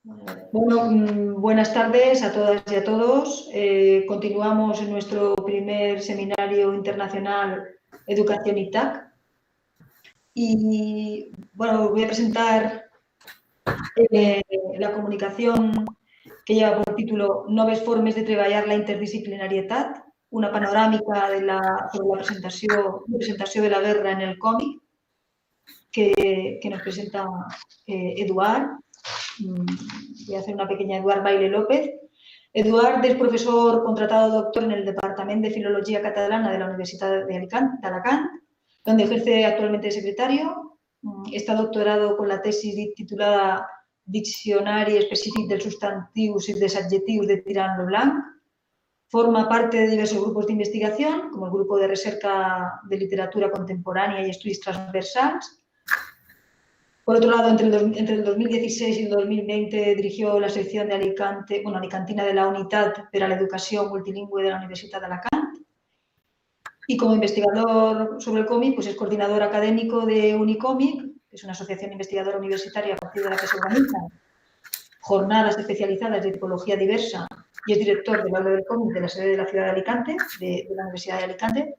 Bueno, buenas tardes a todas y a todos. Continuamos en nuestro primer seminario internacional Educación ITAC. Y bueno, voy a presentar la comunicación que lleva por título Noves formes de treballar la interdisciplinarietat, una panoràmica sobre la presentació de la guerra en el còmic que nos presenta Eduard. Voy a hacer una pequeña Eduard Baile López. Eduard es profesor contratado doctor en el Departamento de Filología Catalana de la Universidad de Alacant, donde ejerce actualmente de secretario. Está doctorado con la tesis titulada Diccionari específic dels substantius i dels adjectius de Tirant lo Blanc. Forma parte de diversos grupos de investigación, como el Grupo de Recerca de Literatura Contemporánea y Estudios Transversals. Por otro lado, entre el 2016 y el 2020 dirigió la sección de alicantina de la Unitat per a l'Educació Multilingüe de la Universitat d'Alacant. Y como investigador sobre el cómic, pues es coordinador académico de Unicómic, que es una asociación investigadora universitaria a partir de la que se organizan jornadas especializadas de tipología diversa, y es director del aula del cómic de la sede de la ciudad de Alicante, de la Universidad de Alicante.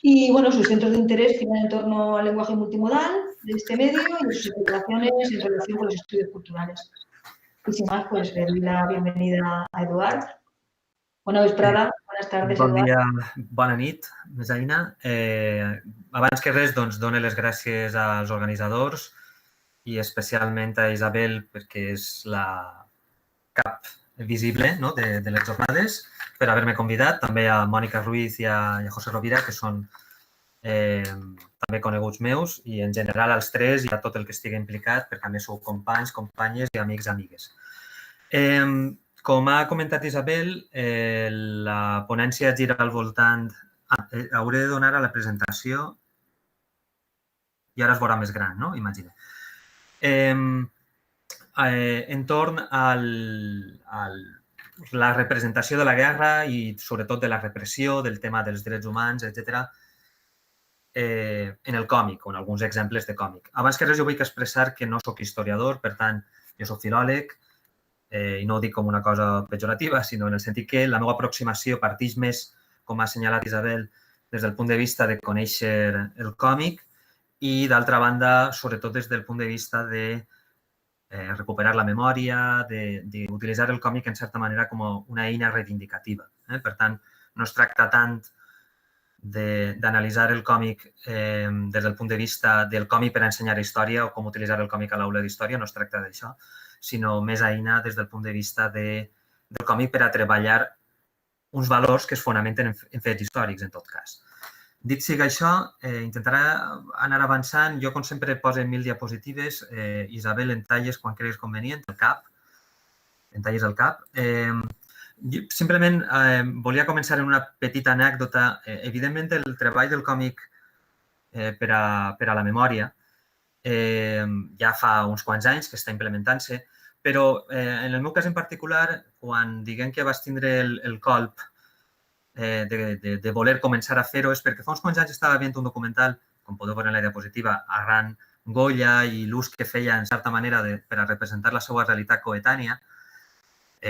Y bueno, sus centros de interés giran en torno al lenguaje multimodal de este medio y sus investigaciones en relación con los estudios culturales. Y sin más, pues le doy la bienvenida a Eduard. Bona vesprada, buenas tardes, Bon Eduard. dia, bona nit, Mesaina. Abans que res, doncs, dono les gràcies als organitzadors i especialment a Isabel perquè és la cap visible, no, de les jornades, per haver-me convidat. També a Mònica Ruiz i a José Rovira, que són també coneguts meus, i en general als tres i a tot el que estigui implicat, perquè també sou companys, companyes i amics, amigues. Com ha comentat Isabel, la ponència gira al voltant... hauré de donar a la presentació i ara es veurà més gran, no? Imagina. Entorn a la representació de la guerra i sobretot de la repressió, del tema dels drets humans, etc. En el còmic o en alguns exemples de còmic. Abans que res jo vull expressar que no sóc historiador, per tant, jo sóc filòleg, i no ho dic com una cosa pejorativa, sinó en el sentit que la meva aproximació parteix més, com ha assenyalat Isabel, des del punt de vista de conèixer el còmic i, d'altra banda, sobretot des del punt de vista de recuperar la memòria, d'utilitzar el còmic, en certa manera, com una eina reivindicativa. Per tant, no es tracta tant d'analitzar el còmic des del punt de vista del còmic per ensenyar història o com utilitzar el còmic a l'aula d'història, no es tracta d'això, sinó més eina des del punt de vista del còmic per a treballar uns valors que es fonamenten en fets històrics, en tot cas. Dit sigui això, intentaré anar avançant. Jo, com sempre, poso 1000 diapositives. Isabel, en talles quan creguis convenient, en talles el cap. Simplement volia començar amb una petita anècdota. Evidentment, el treball del còmic per a la memòria ja fa uns quants anys que està implementant-se, però en el meu cas en particular, quan diguem que vaig tindre el colp de voler començar a fer-ho, és perquè fa uns quants anys estava veient un documental, com podeu veure en la diapositiva, arran Goya i l'ús que feia, en certa manera, per a representar la seva realitat coetània,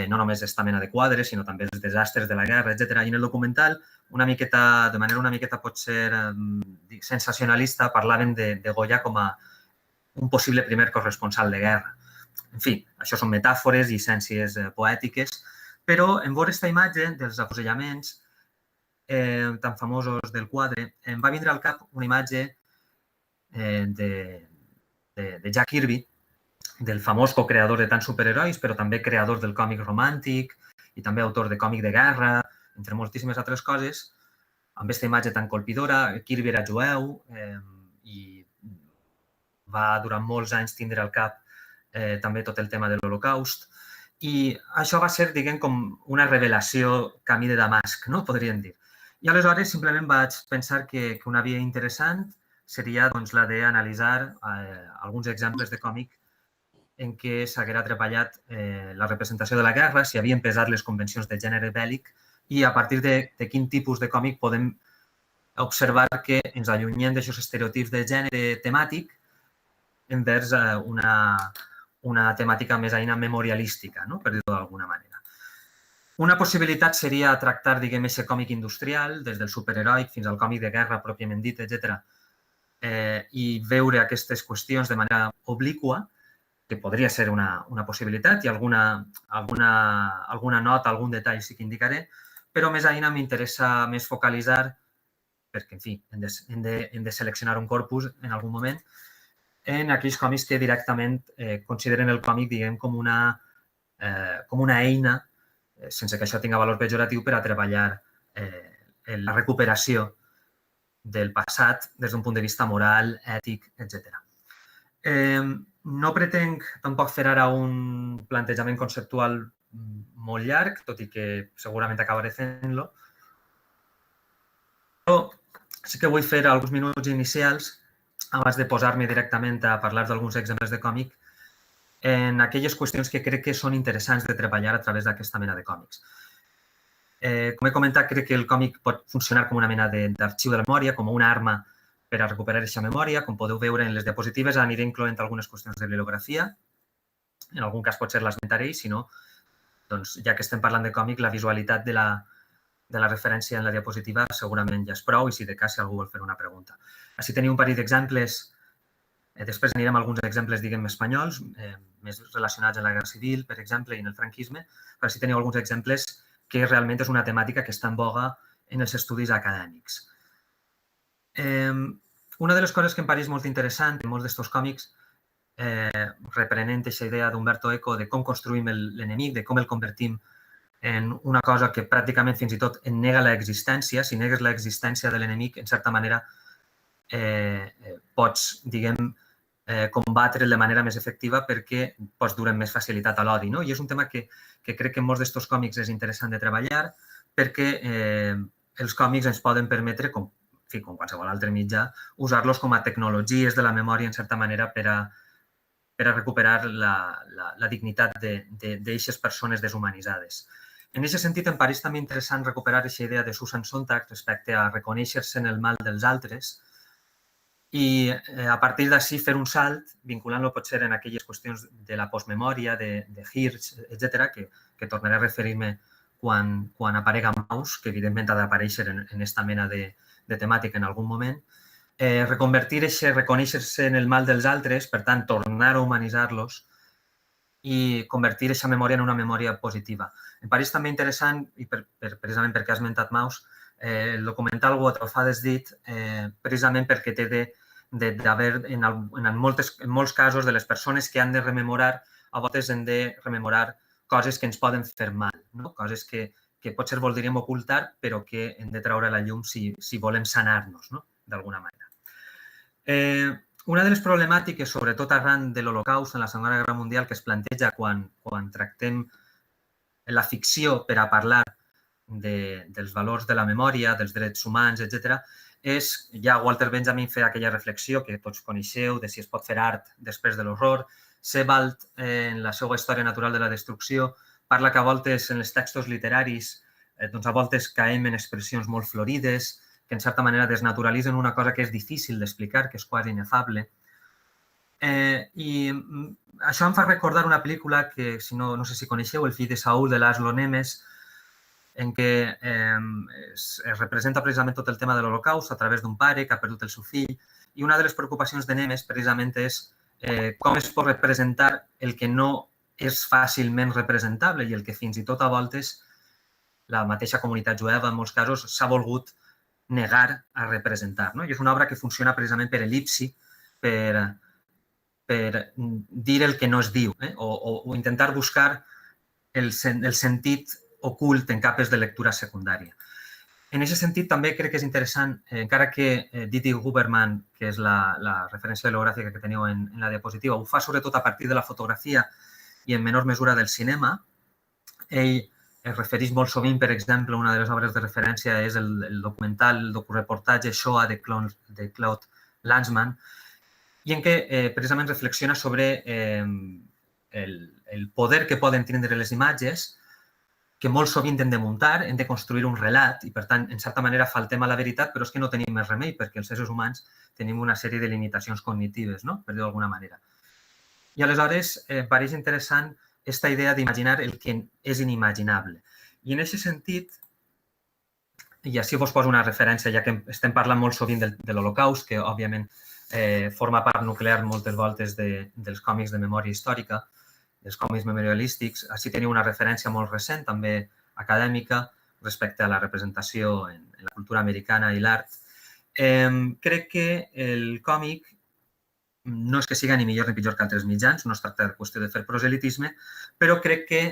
no només aquesta mena de quadres, sinó també els desastres de la guerra, etc. I en el documental, de manera una miqueta potser sensacionalista, parlaven de Goya com a un possible primer corresponsal de guerra. En fi, això són metàfores i essències poètiques, però en veure aquesta imatge dels afusellaments tan famosos del quadre, em va vindre al cap una imatge de Jack Kirby, del famós co-creador de tants superherois, però també creador del còmic romàntic i també autor de còmic de guerra, entre moltíssimes altres coses, amb aquesta imatge tan colpidora. Kirby era jueu i va durant molts anys tindre al cap també tot el tema de l'Holocaust. I això va ser, diguem, com una revelació camí de Damasc, no? Podríem dir. I aleshores simplement vaig pensar que una via interessant seria la d'analitzar alguns exemples de còmic en què s'haguera treballat la representació de la guerra, si havien pesat les convencions de gènere bèl·lic i a partir de quin tipus de còmic podem observar que ens allunyem d'aixòs estereotips de gènere temàtic envers una temàtica més eina memorialística, no? Per dir-ho d'alguna manera. Una possibilitat seria tractar, diguem, aquest còmic industrial, des del superheroic fins al còmic de guerra pròpiament dit, etc. I veure aquestes qüestions de manera obliqua, que podria ser una possibilitat, i alguna nota, algun detall sí que indicaré, però més eina m'interessa més focalitzar, perquè, en fi, hem de seleccionar un corpus en algun moment, en aquells còmics que directament consideren el còmic, diguem, com una eina, sense que això tinga valor pejoratiu, per a treballar la recuperació del passat des d'un punt de vista moral, ètic, etc. No pretenc tampoc fer ara un plantejament conceptual molt llarg, tot i que segurament acabaré fent-lo, però sí que vull fer alguns minuts inicials abans de posar-me directament a parlar d'alguns exemples de còmic en aquelles qüestions que crec que són interessants de treballar a través d'aquesta mena de còmics. Com he comentat, crec que el còmic pot funcionar com una mena d'arxiu de la memòria, com una arma per a recuperar aquesta memòria. Com podeu veure en les diapositives, aniré incloent algunes qüestions de bibliografia. En algun cas potser l'esmentaré, i si no, doncs, ja que estem parlant de còmic, la visualitat de la referència en la diapositiva segurament ja és prou, i si de cas, si algú vol fer una pregunta. Així teniu un parell d'exemples. Després anirem a alguns exemples, diguem, espanyols, més relacionats amb la Guerra Civil, per exemple, i en el franquisme, però així teniu alguns exemples que realment és una temàtica que està en boga en els estudis acadèmics. Una de les coses que em pareix molt interessant en molts d'estos còmics, reprenent aquesta idea d'Umberto Eco de com construïm l'enemic, de com el convertim en una cosa que pràcticament fins i tot en nega l'existència. Si negues l'existència de l'enemic, en certa manera, pots, diguem, combatre de manera més efectiva perquè pots dur amb més facilitat a l'odi. I és un tema que crec que en molts d'estos còmics és interessant de treballar perquè els còmics ens poden permetre, com qualsevol altre mitjà, usar-los com a tecnologies de la memòria, en certa manera, per a recuperar la dignitat d'aquestes persones deshumanitzades. En aquest sentit, em pareix també interessant recuperar aquesta idea de Susan Sontag respecte a reconèixer-se en el mal dels altres i a partir d'ací fer un salt, vinculant-lo potser en aquelles qüestions de la postmemòria, de Hirsch, etc., que tornaré a referir-me quan aparega Maus, que evidentment ha d'aparèixer en aquesta mena de temàtica en algun moment. Reconvertir això, reconèixer-se en el mal dels altres, per tant, tornar a humanitzar-los i convertir aquesta memòria en una memòria positiva. Em pareix també interessant, i precisament perquè has esmentat Maus, el documental What of Fathers Did, precisament perquè té d'haver, en molts casos, de les persones que han de rememorar, a vegades hem de rememorar coses que ens poden fer mal, coses que potser voldríem ocultar, però que hem de treure a la llum si volem sanar-nos, d'alguna manera. Una de les problemàtiques, sobretot arran de l'Holocaust en la Segona Guerra Mundial, que es planteja quan tractem la ficció per a parlar dels valors de la memòria, dels drets humans, etc., és, ja Walter Benjamin feia aquella reflexió que tots coneixeu de si es pot fer art després de l'horror. Sebald, en la seva història natural de la destrucció, parla que a voltes en els textos literaris a voltes caem en expressions molt florides, que en certa manera desnaturalitzen una cosa que és difícil d'explicar, que és quasi inefable. I això em fa recordar una pel·lícula que, no sé si coneixeu, El fill de Saúl, de Laszlo Nemes, en què es representa precisament tot el tema de l'Holocaust a través d'un pare que ha perdut el seu fill, i una de les preocupacions de Nemes precisament és com es pot representar el que no és fàcilment representable i el que fins i tot a voltes la mateixa comunitat jueva en molts casos s'ha volgut negar a representar. I és una obra que funciona precisament per el·lipsi, per dir el que no es diu o intentar buscar el sentit ocult en capes de lectura secundària. En aquest sentit, també crec que és interessant, encara que Didi Huberman, que és la referència bibliogràfica que teniu en la diapositiva, ho fa sobretot a partir de la fotografia i en menor mesura del cinema. Ell es refereix molt sovint, per exemple, una de les obres de referència és el documental, el docureportatge Shoah de Claude Lanzmann, i en què precisament reflexiona sobre el poder que poden tindre les imatges, que molt sovint hem de muntar, hem de construir un relat i, per tant, en certa manera faltem a la veritat, però és que no tenim més remei perquè els éssers humans tenim una sèrie de limitacions cognitives, per dir-ho d'alguna manera. I aleshores em pareix interessant aquesta idea d'imaginar el que és inimaginable. I en aquest sentit, i així vos poso una referència, ja que estem parlant molt sovint de l'Holocaust, que òbviament forma part nuclear moltes voltes dels còmics de memòria històrica, dels còmics memorialístics. Així teniu una referència molt recent, també acadèmica, respecte a la representació en la cultura americana i l'art. Crec que el còmic no és que siga ni millor ni pitjor que altres mitjans, no es tracta de qüestió de fer proselitisme, però crec que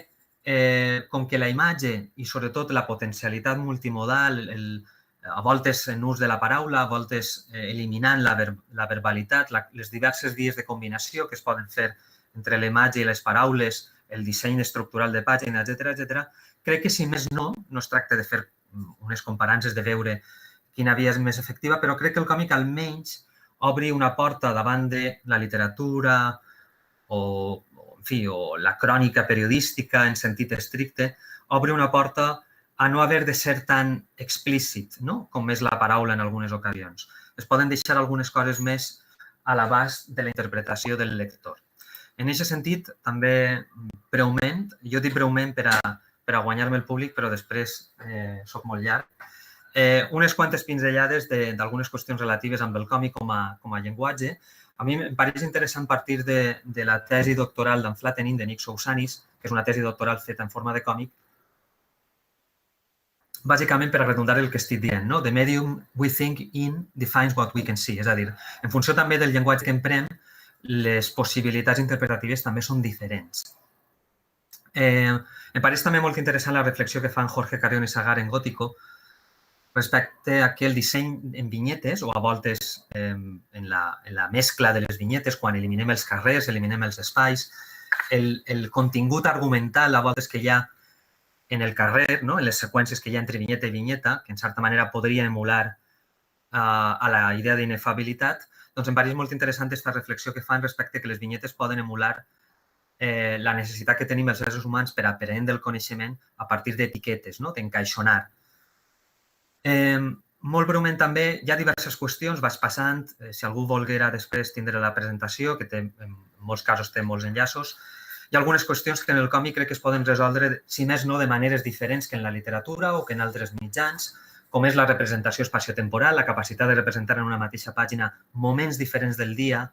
com que la imatge i sobretot la potencialitat multimodal, a voltes en ús de la paraula, a voltes eliminant la verbalitat, les diverses vies de combinació que es poden fer entre la imatge i les paraules, el disseny estructural de pàgina, etc. Crec que, si més no, no es tracta de fer unes comparances, de veure quina via és més efectiva, però crec que el còmic almenys obri una porta davant de la literatura o la crònica periodística en sentit estricte, obre una porta a no haver de ser tan explícit, no?, com és la paraula en algunes ocasions. Es poden deixar algunes coses més a l'abast de la interpretació del lector. En aquest sentit, també breument, jo dic breument per a guanyar-me el públic, però després soc molt llarg, unes quantes pinzellades d'algunes qüestions relatives amb el còmic com a llenguatge. A mi em pareix interessant partir de la tesi doctoral d'en Flattening, de Nick Sousanis, que és una tesi doctoral feta en forma de còmic, bàsicament per a redundar el que estic dient, no? The medium we think in defines what we can see. És a dir, en funció també del llenguatge que emprem, les possibilitats interpretatives també són diferents. Em pareix també molt interessant la reflexió que fan Jorge Carrión i Sagar en Gótico respecte a que el disseny en vinyetes, o a voltes en la mescla de les vinyetes, quan eliminem els carrers, eliminem els espais, el contingut argumental a voltes que hi ha en el carrer, no?, en les seqüències que hi ha entre vinyeta i vinyeta, que en certa manera podria emular a la idea d'inefabilitat, doncs em pareix molt interessant aquesta reflexió que fan respecte que les vinyetes poden emular la necessitat que tenim els éssers humans per aprendre el coneixement a partir d'etiquetes, no?, d'encaixonar. Molt breument també, hi ha diverses qüestions, vaig passant, si algú volguera després tindre la presentació, que en molts casos té molts enllaços. Hi ha algunes qüestions que en el còmic crec que es poden resoldre, si més no, de maneres diferents que en la literatura o que en altres mitjans, com és la representació espaciotemporal, la capacitat de representar en una mateixa pàgina moments diferents del dia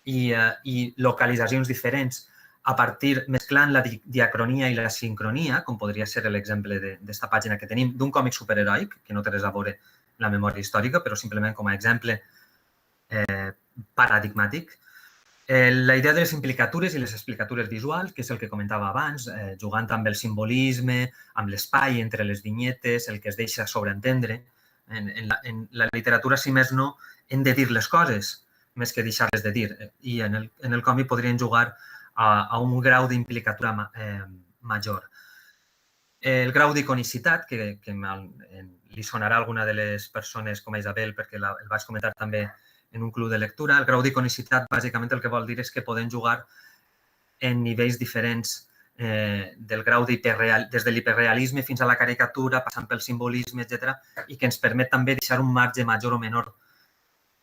i localitzacions diferents a partir, mesclant la diacronia i la sincronia, com podria ser l'exemple d'esta pàgina que tenim d'un còmic superheroic, que no té res a veure la memòria històrica, però simplement com a exemple paradigmàtic. La idea de les implicatures i les explicatures visuals, que és el que comentava abans, jugant amb el simbolisme, amb l'espai entre les vinyetes, el que es deixa sobreentendre. En la literatura, si més no, hem de dir les coses més que deixar-les de dir. I en el còmic podrien jugar a un grau d'implicatura major. El grau d'iconicitat, que li sonarà a alguna de les persones com a Isabel, perquè el vaig comentar també en un club de lectura, el grau d'iconicitat bàsicament el que vol dir és que poden jugar en nivells diferents del grau des de l'hiperrealisme fins a la caricatura, passant pel simbolisme, etc., i que ens permet també deixar un marge major o menor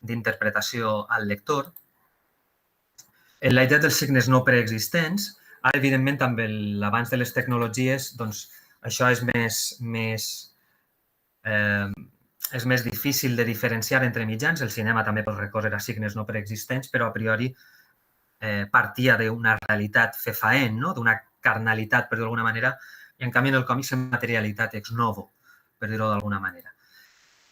d'interpretació al lector. La idea dels signes no preexistents, ara, evidentment, amb l'avanç de les tecnologies, doncs, això és més difícil de diferenciar entre mitjans. El cinema també pot recórrer a signes no preexistents, però a priori partia d'una realitat fefaent, no?, d'una carnalitat, per dir-ho d'alguna manera, i en canvi en el còmic és materialitat ex novo, per dir-ho d'alguna manera.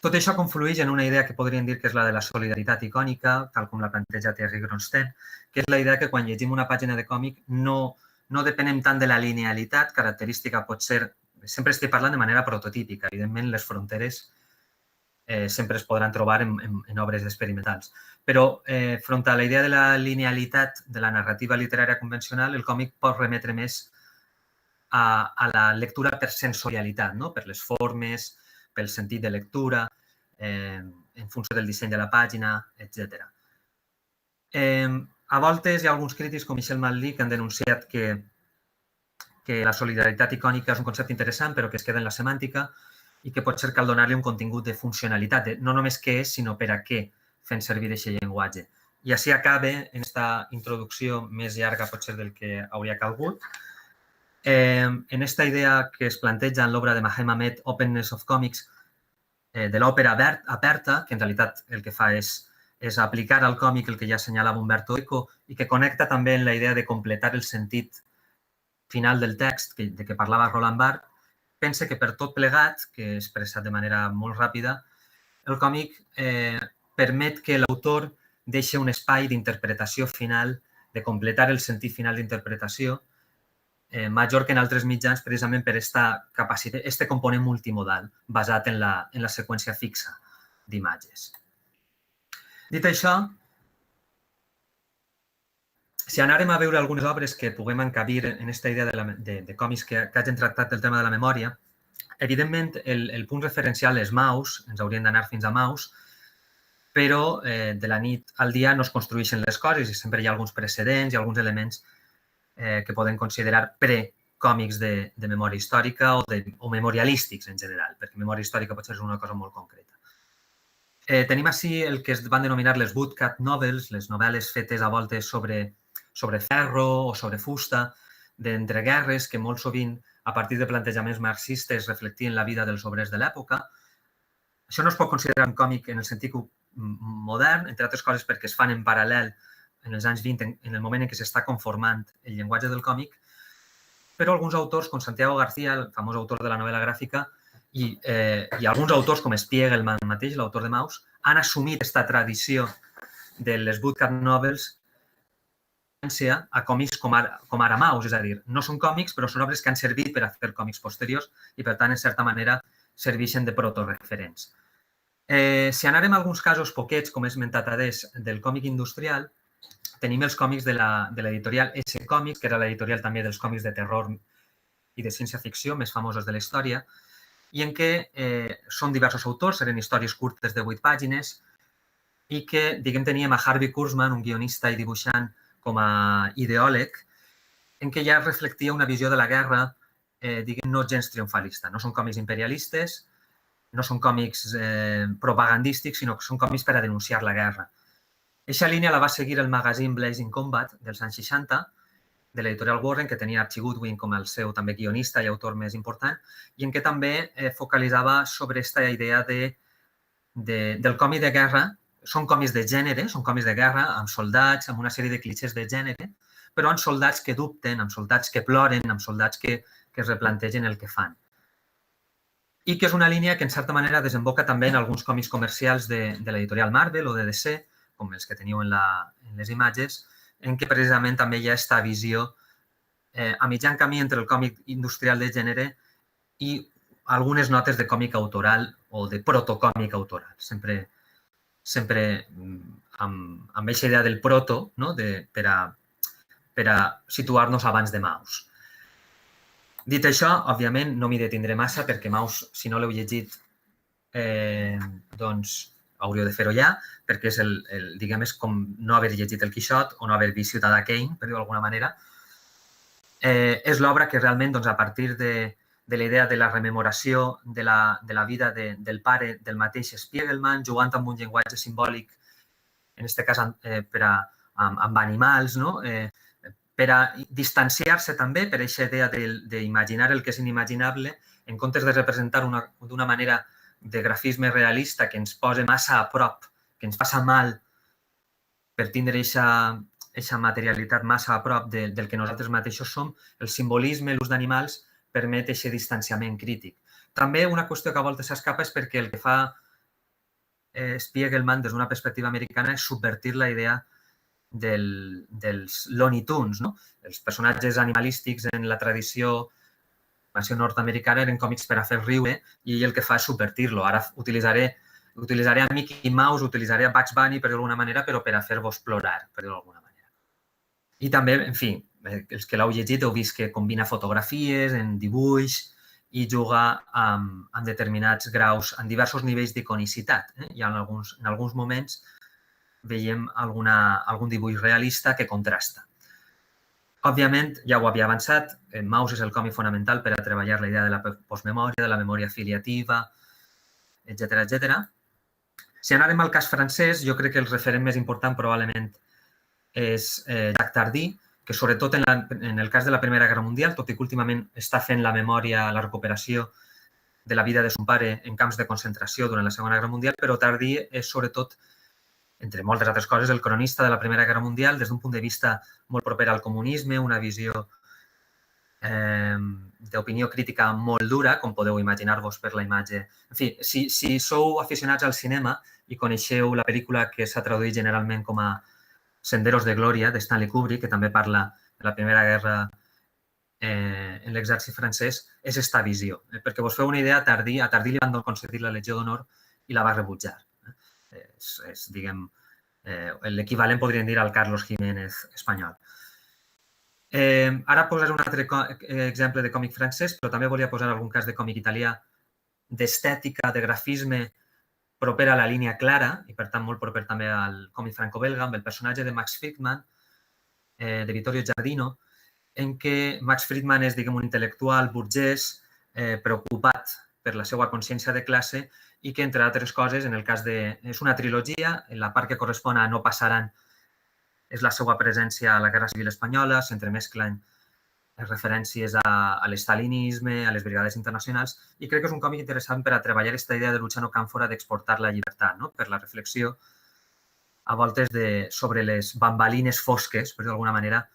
Tot això conflueix en una idea que podríem dir que és la de la solidaritat icònica, tal com la planteja Thierry Gronstein, que és la idea que quan llegim una pàgina de còmic no depenem tant de la linealitat, característica pot ser, sempre estic parlant de manera prototípica, evidentment les fronteres sempre es podran trobar en obres experimentals. Però front a la idea de la linealitat de la narrativa literària convencional, el còmic pot remetre més a la lectura per sensorialitat, no?, per les formes, pel sentit de lectura, en funció del disseny de la pàgina, etc. A voltes hi ha alguns crítics, com Michel Malí, que han denunciat que la solidaritat icònica és un concepte interessant, però que es queda en la semàntica i que potser cal donar-li un contingut de funcionalitat, no només què és, sinó per a què fent servir aquest llenguatge. I així acaba en aquesta introducció més llarga potser del que hauria calgut. En aquesta idea que es planteja en l'obra de Mahem Ahmed, Openness of Comics, de l'òpera aperta, que en realitat el que fa és aplicar al còmic el que ja assenyalava Umberto Eco i que connecta també en la idea de completar el sentit final del text de què parlava Roland Barthes, pensa que per tot plegat, que he expressat de manera molt ràpida, el còmic permet que l'autor deixi un espai d'interpretació final, de completar el sentit final d'interpretació, major que en altres mitjans precisament per aquest component multimodal basat en la seqüència fixa d'imatges. Dit això, si anàrem a veure algunes obres que puguem encabir en aquesta idea de còmics que hagin tractat el tema de la memòria, evidentment el punt referencial és Maus, ens hauríem d'anar fins a Maus, però de la nit al dia no es construeixen les coses i sempre hi ha alguns precedents i alguns elements que podem considerar pre-còmics de memòria històrica o memorialístics en general, perquè memòria històrica potser és una cosa molt concreta. Tenim així el que es van denominar les woodcut novels, les novel·les fetes a voltes sobre ferro o sobre fusta, d'entreguerres que molt sovint, a partir de plantejaments marxistes, reflectien la vida dels obrers de l'època. Això no es pot considerar un còmic en el sentit modern, entre altres coses perquè es fan en paral·lel en els anys 20, en el moment en què s'està conformant el llenguatge del còmic, però alguns autors, com Santiago García, el famós autor de la novel·la gràfica, i alguns autors, com Spiegelman mateix, l'autor de Maus, han assumit aquesta tradició de les woodcut novels a còmics com ara Maus, és a dir, no són còmics, però són obres que han servit per a fer còmics posteriors i, per tant, en certa manera, serveixen de protoreferents. Si anàrem a alguns casos poquets, com he esmentat adés, del còmic industrial, tenim els còmics de l'editorial S Comics, que era l'editorial també dels còmics de terror i de ciència-ficció més famosos de la història, i en què són diversos autors, eren històries curtes de 8 pàgines, i que, diguem, teníem a Harvey Kurzman, un guionista i dibuixant, com a ideòleg, en què ja reflectia una visió de la guerra, diguem, no gens triomfalista. No són còmics imperialistes, no són còmics propagandístics, sinó que són còmics per a denunciar la guerra. Eixa línia la va seguir el magazín Blazing Combat dels anys 60, de l'editorial Warren, que tenia Archie Goodwin com el seu també guionista i autor més important, i en què també focalitzava sobre aquesta idea del còmic de guerra. Són còmics de gènere, són còmics de guerra, amb soldats, amb una sèrie de clixés de gènere, però amb soldats que dubten, amb soldats que ploren, amb soldats que es replantegen el que fan. I que és una línia que, en certa manera, desemboca també en alguns còmics comercials de l'editorial Marvel o de DC, com els que teniu en les imatges, en què precisament també hi ha aquesta visió a mitjan camí entre el còmic industrial de gènere i algunes notes de còmic autoral o de protocòmic autoral. Sempre amb aquesta idea del proto, no? Per a situar-nos abans de Maus. Dit això, òbviament, no m'hi detindré massa perquè Maus, si no l'heu llegit, doncs hauríeu de fer-ho ja, perquè és com no haver llegit el Quixot o no haver vist Ciutadà Kane, per dir-ho d'alguna manera. És l'obra que realment, a partir de la idea de la rememoració de la vida del pare del mateix Spiegelman, jugant amb un llenguatge simbòlic, en aquest cas amb animals, per a distanciar-se també per aquesta idea d'imaginar el que és inimaginable, en comptes de representar d'una manera de grafisme realista que ens posa massa a prop, que ens passa mal per tindre aquesta materialitat massa a prop del que nosaltres mateixos som, el simbolisme, l'ús d'animals, permet aquest distanciament crític. També una qüestió que a voltes s'escapa és perquè el que fa Spiegelman des d'una perspectiva americana és subvertir la idea dels Looney Tunes. Els personatges animalístics en la tradició nord-americana eren còmics per a fer riure i ell el que fa és subvertir-lo. Ara utilitzaré a Mickey Mouse, utilitzaré a Bugs Bunny, per dir-ho d'alguna manera, però per a fer-vos plorar, per dir-ho d'alguna manera. I també, en fi, els que l'heu llegit heu vist que combina fotografies, en dibuix i juga amb determinats graus, en diversos nivells d'iconicitat. I en alguns moments veiem algun dibuix realista que contrasta. Òbviament, ja ho havia avançat, Maus és el còmic fonamental per a treballar la idea de la postmemòria, de la memòria filiativa, etc. Si anàrem al cas francès, jo crec que el referent més important probablement és Jacques Tardy, que sobretot en el cas de la Primera Guerra Mundial, tot i que últimament està fent la memòria, la recuperació de la vida de son pare en camps de concentració durant la Segona Guerra Mundial, però Tardy és sobretot, entre moltes altres coses, el cronista de la Primera Guerra Mundial des d'un punt de vista molt proper al comunisme, una visió d'opinió crítica molt dura, com podeu imaginar-vos per la imatge. En fi, si sou aficionats al cinema i coneixeu la pel·lícula que s'ha traduït generalment com a Senderos de Glòria, de Stanley Kubrick, que també parla de la Primera Guerra en l'exèrcit francès, és esta visió. Perquè vos feu una idea, a Tardy li van concedir la Legió d'Honor i la va rebutjar. És diguem, l'equivalent, podríem dir, al Carlos Jiménez espanyol. Ara posaré un altre exemple de còmic francès, però també volia posar algun cas de còmic italià d'estètica, de grafisme proper a la línia clara i, per tant, molt proper també al còmic franco-belga, amb el personatge de Max Friedman, de Vittorio Giardino, en què Max Friedman és, diguem, un intel·lectual burgès preocupat per la seva consciència de classe i que, entre altres coses, en el cas de... És una trilogia, en la part que correspon a No passaran és la seva presència a la Guerra Civil Espanyola, s'entremesclen referències a l'estalinisme, a les brigades internacionals, i crec que és un còmic interessant per a treballar aquesta idea de Luciano Càmfora d'exportar la llibertat, no? Per la reflexió, a voltes, sobre les bambalines fosques, per dir d'alguna manera,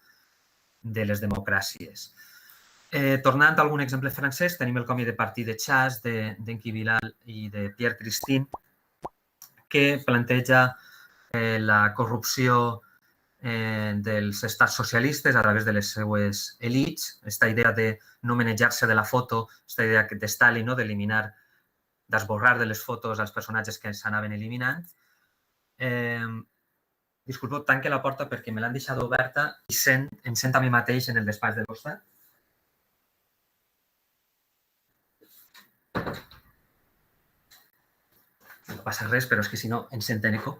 de les democràcies. Tornant a algun exemple francès, tenim el còmic de Partit de Chasse, d'Enki Bilal i de Pierre Christine, que planteja la corrupció dels estats socialistes a través de les seues elits, aquesta idea de no manejar-se de la foto, aquesta idea de Stalin, d'eliminar, d'esborrar de les fotos als personatges que s'anaven eliminant. Disculpeu, tanque la porta perquè me l'han deixat oberta i em sent a mi mateix en el despatx del costat. No passa res, però és que si no ens senten eco.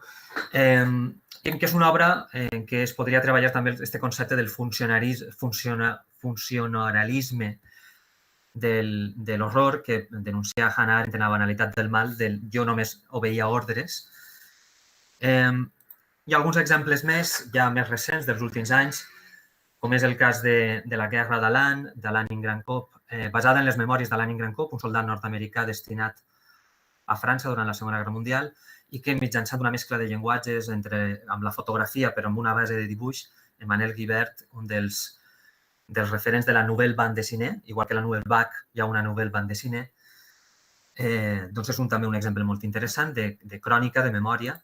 Que és una obra en què es podria treballar també aquest concepte del funcionalisme de l'horror que denuncia Hannah Arendt en La banalitat del mal, del jo només obeïa ordres. Hi ha alguns exemples més, ja més recents, dels últims anys, com és el cas de la guerra d'Alain Ingrancop, basada en les memòries d'Alain Ingrancop, un soldat nord-americà destinat a França durant la Segona Guerra Mundial, i que mitjançant una mescla de llenguatges amb la fotografia però amb una base de dibuix, Emmanuel Guibert, un dels referents de la nouvelle bande dessinée, igual que la nouvelle vague hi ha una nouvelle bande dessinée, doncs és també un exemple molt interessant de crònica, de memòria.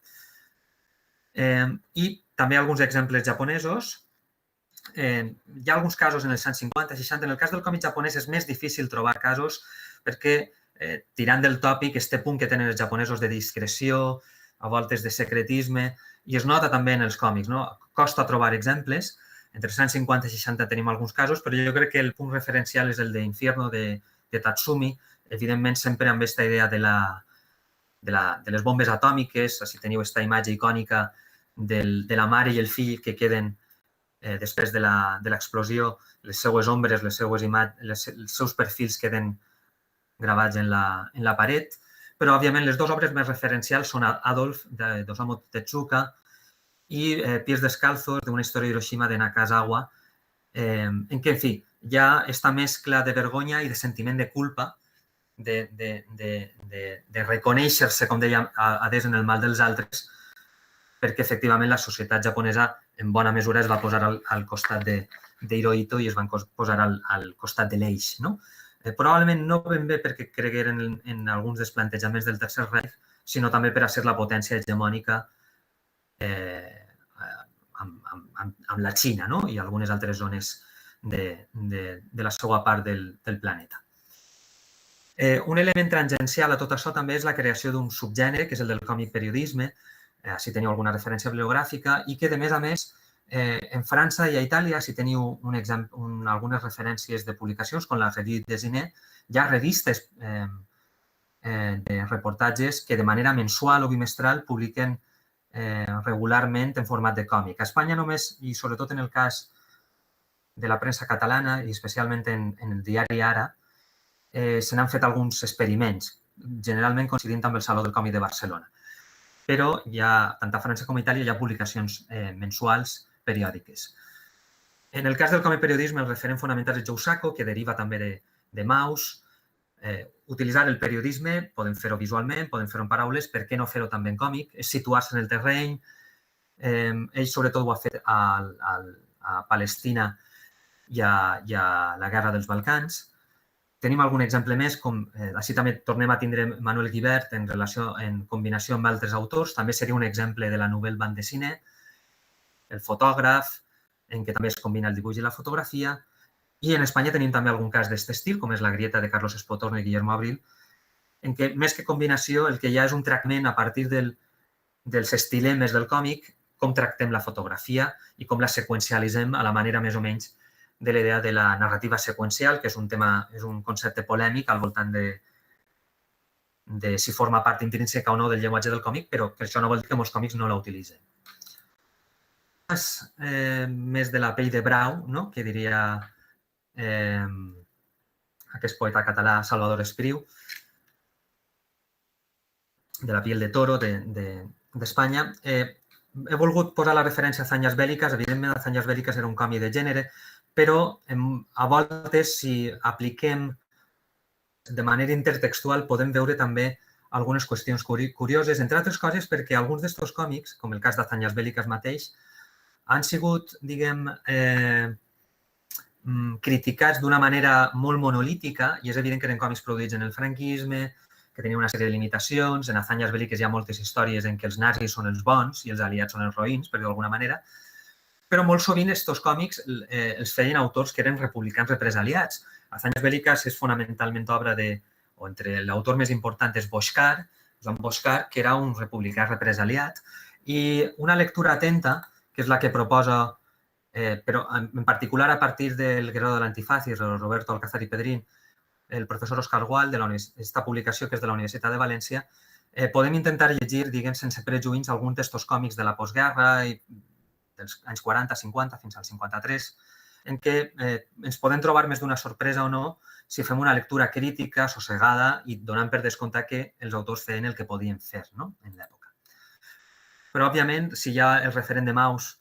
I també alguns exemples japonesos. Hi ha alguns casos en els anys 50, 60. En el cas del còmic japonès és més difícil trobar casos perquè tirant del tòpic, este punt que tenen els japonesos de discreció, a voltes de secretisme, i es nota també en els còmics. Costa trobar exemples. Entre els anys 50 i 60 tenim alguns casos, però jo crec que el punt referencial és el d'Infierno de Tatsumi, evidentment sempre amb aquesta idea de les bombes atòmiques. Així teniu aquesta imatge icònica de la mare i el fill que queden després de l'explosió, les seues ombres, els seus perfils queden gravats en la paret, però, òbviament, les dues obres més referencials són Adolf, d'Osamu Tezuka, i Pies descalzos, d'una història d'Hiroshima de Nakazawa, en què, en fi, hi ha aquesta mescla de vergonya i de sentiment de culpa, de reconèixer-se, com dèiem, adés en el mal dels altres, perquè, efectivament, la societat japonesa, en bona mesura, es va posar al costat d'Hirohito i es van posar al costat de l'Eix, no? Probablement no ben bé perquè cregueren en alguns dels plantejaments del Tercer Reich, sinó també per a ser la potència hegemònica amb la Xina i algunes altres zones de la seva part del planeta. Un element tangencial a tot això també és la creació d'un subgènere, que és el del còmic periodisme, si teniu alguna referència bibliogràfica, i que, de més a més, en França i a Itàlia, si teniu algunes referències de publicacions, com la Revue Dessinée, hi ha revistes de reportatges que de manera mensual o bimestral publiquen regularment en format de còmic. A Espanya només, i sobretot en el cas de la premsa catalana, i especialment en el diari Ara, se n'han fet alguns experiments, generalment coincidint amb el Saló del Còmic de Barcelona. però tant a França com a Itàlia hi ha publicacions mensuals periòdiques. En el cas del còmic periodisme, el referent fonamental és Joe Sacco, que deriva també de Mauss. Utilitzar el periodisme, podem fer-ho visualment, podem fer-ho en paraules, per què no fer-ho també en còmic? És situar-se en el terreny. Ell sobretot ho ha fet a Palestina i a la Guerra dels Balcans. Tenim algun exemple més, com així també tornem a tindre Manuel Guibert en combinació amb altres autors. També seria un exemple de la nouvelle bande dessinée, el fotògraf, en què també es combina el dibuix i la fotografia. I en Espanya tenim també algun cas d'aquest estil, com és La Grieta de Carlos Espotorno i Guillermo Abril, en què més que combinació el que hi ha és un tractament a partir dels estilemes del còmic, com tractem la fotografia i com la seqüencialitzem a la manera més o menys de la idea de la narrativa seqüencial, que és un concepte polèmic al voltant de si forma part intrínseca o no del llenguatge del còmic, però que això no vol dir que molts còmics no la utilitzen. Més de la pell de brau, no? Que diria aquest poeta català Salvador Espriu, de la piel de toro d'Espanya. He volgut posar la referència a Hazañas Bélicas. Evidentment, Hazañas Bélicas era un còmic de gènere, però a voltes, si apliquem de manera intertextual, podem veure també algunes qüestions curioses, entre altres coses perquè alguns d'aquests còmics, com el cas d'Hazañas Bélicas mateix, han sigut, diguem, criticats d'una manera molt monolítica, i és evident que eren còmics produïts en el franquisme, que tenien una sèrie de limitacions. En Hazañas Bélicas hi ha moltes històries en què els nazis són els bons i els aliats són els roïns, per dir-ho d'alguna manera, però molt sovint aquests còmics els feien autors que eren republicans represaliats. Hazañas Bélicas és fonamentalment obra o entre l'autor més important és Boixcar, Joan Boixcar, que era un republicà represaliat, i una lectura atenta, que és la que proposa, però en particular a partir del Guerrero de l'Antifazis, Roberto Alcázar i Pedrín, el professor Òscar Gual, d'aquesta publicació que és de la Universitat de València, podem intentar llegir, diguem, sense prejuïts, alguns d'aquests còmics de la postguerra i dels anys 40, 50, fins al 53, en què ens podem trobar més d'una sorpresa o no si fem una lectura crítica, sossegada i donant per descomptat que els autors feien el que podien fer, no?, en l'època. Però, òbviament, si hi ha el referent de Mauss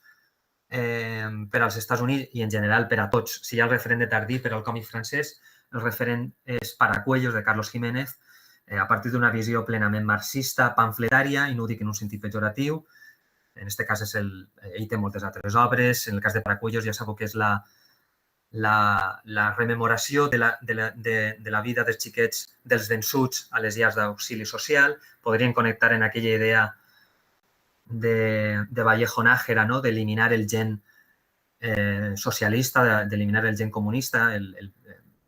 per als Estats Units i, en general, per a tots, si hi ha el referent de Tardí per al còmic francès, el referent és Paracuellos, de Carlos Jiménez, a partir d'una visió plenament marxista, pamfletària, i no ho dic en un sentit pejoratiu. En aquest cas, ell té moltes altres obres. En el cas de Paracuellos ja sabeu que és la rememoració de la vida dels xiquets dels vençuts a les llars d'auxili social. Podrien connectar en aquella idea de Vallejo Nájera, no?, d'eliminar el gen socialista, d'eliminar el gen comunista, el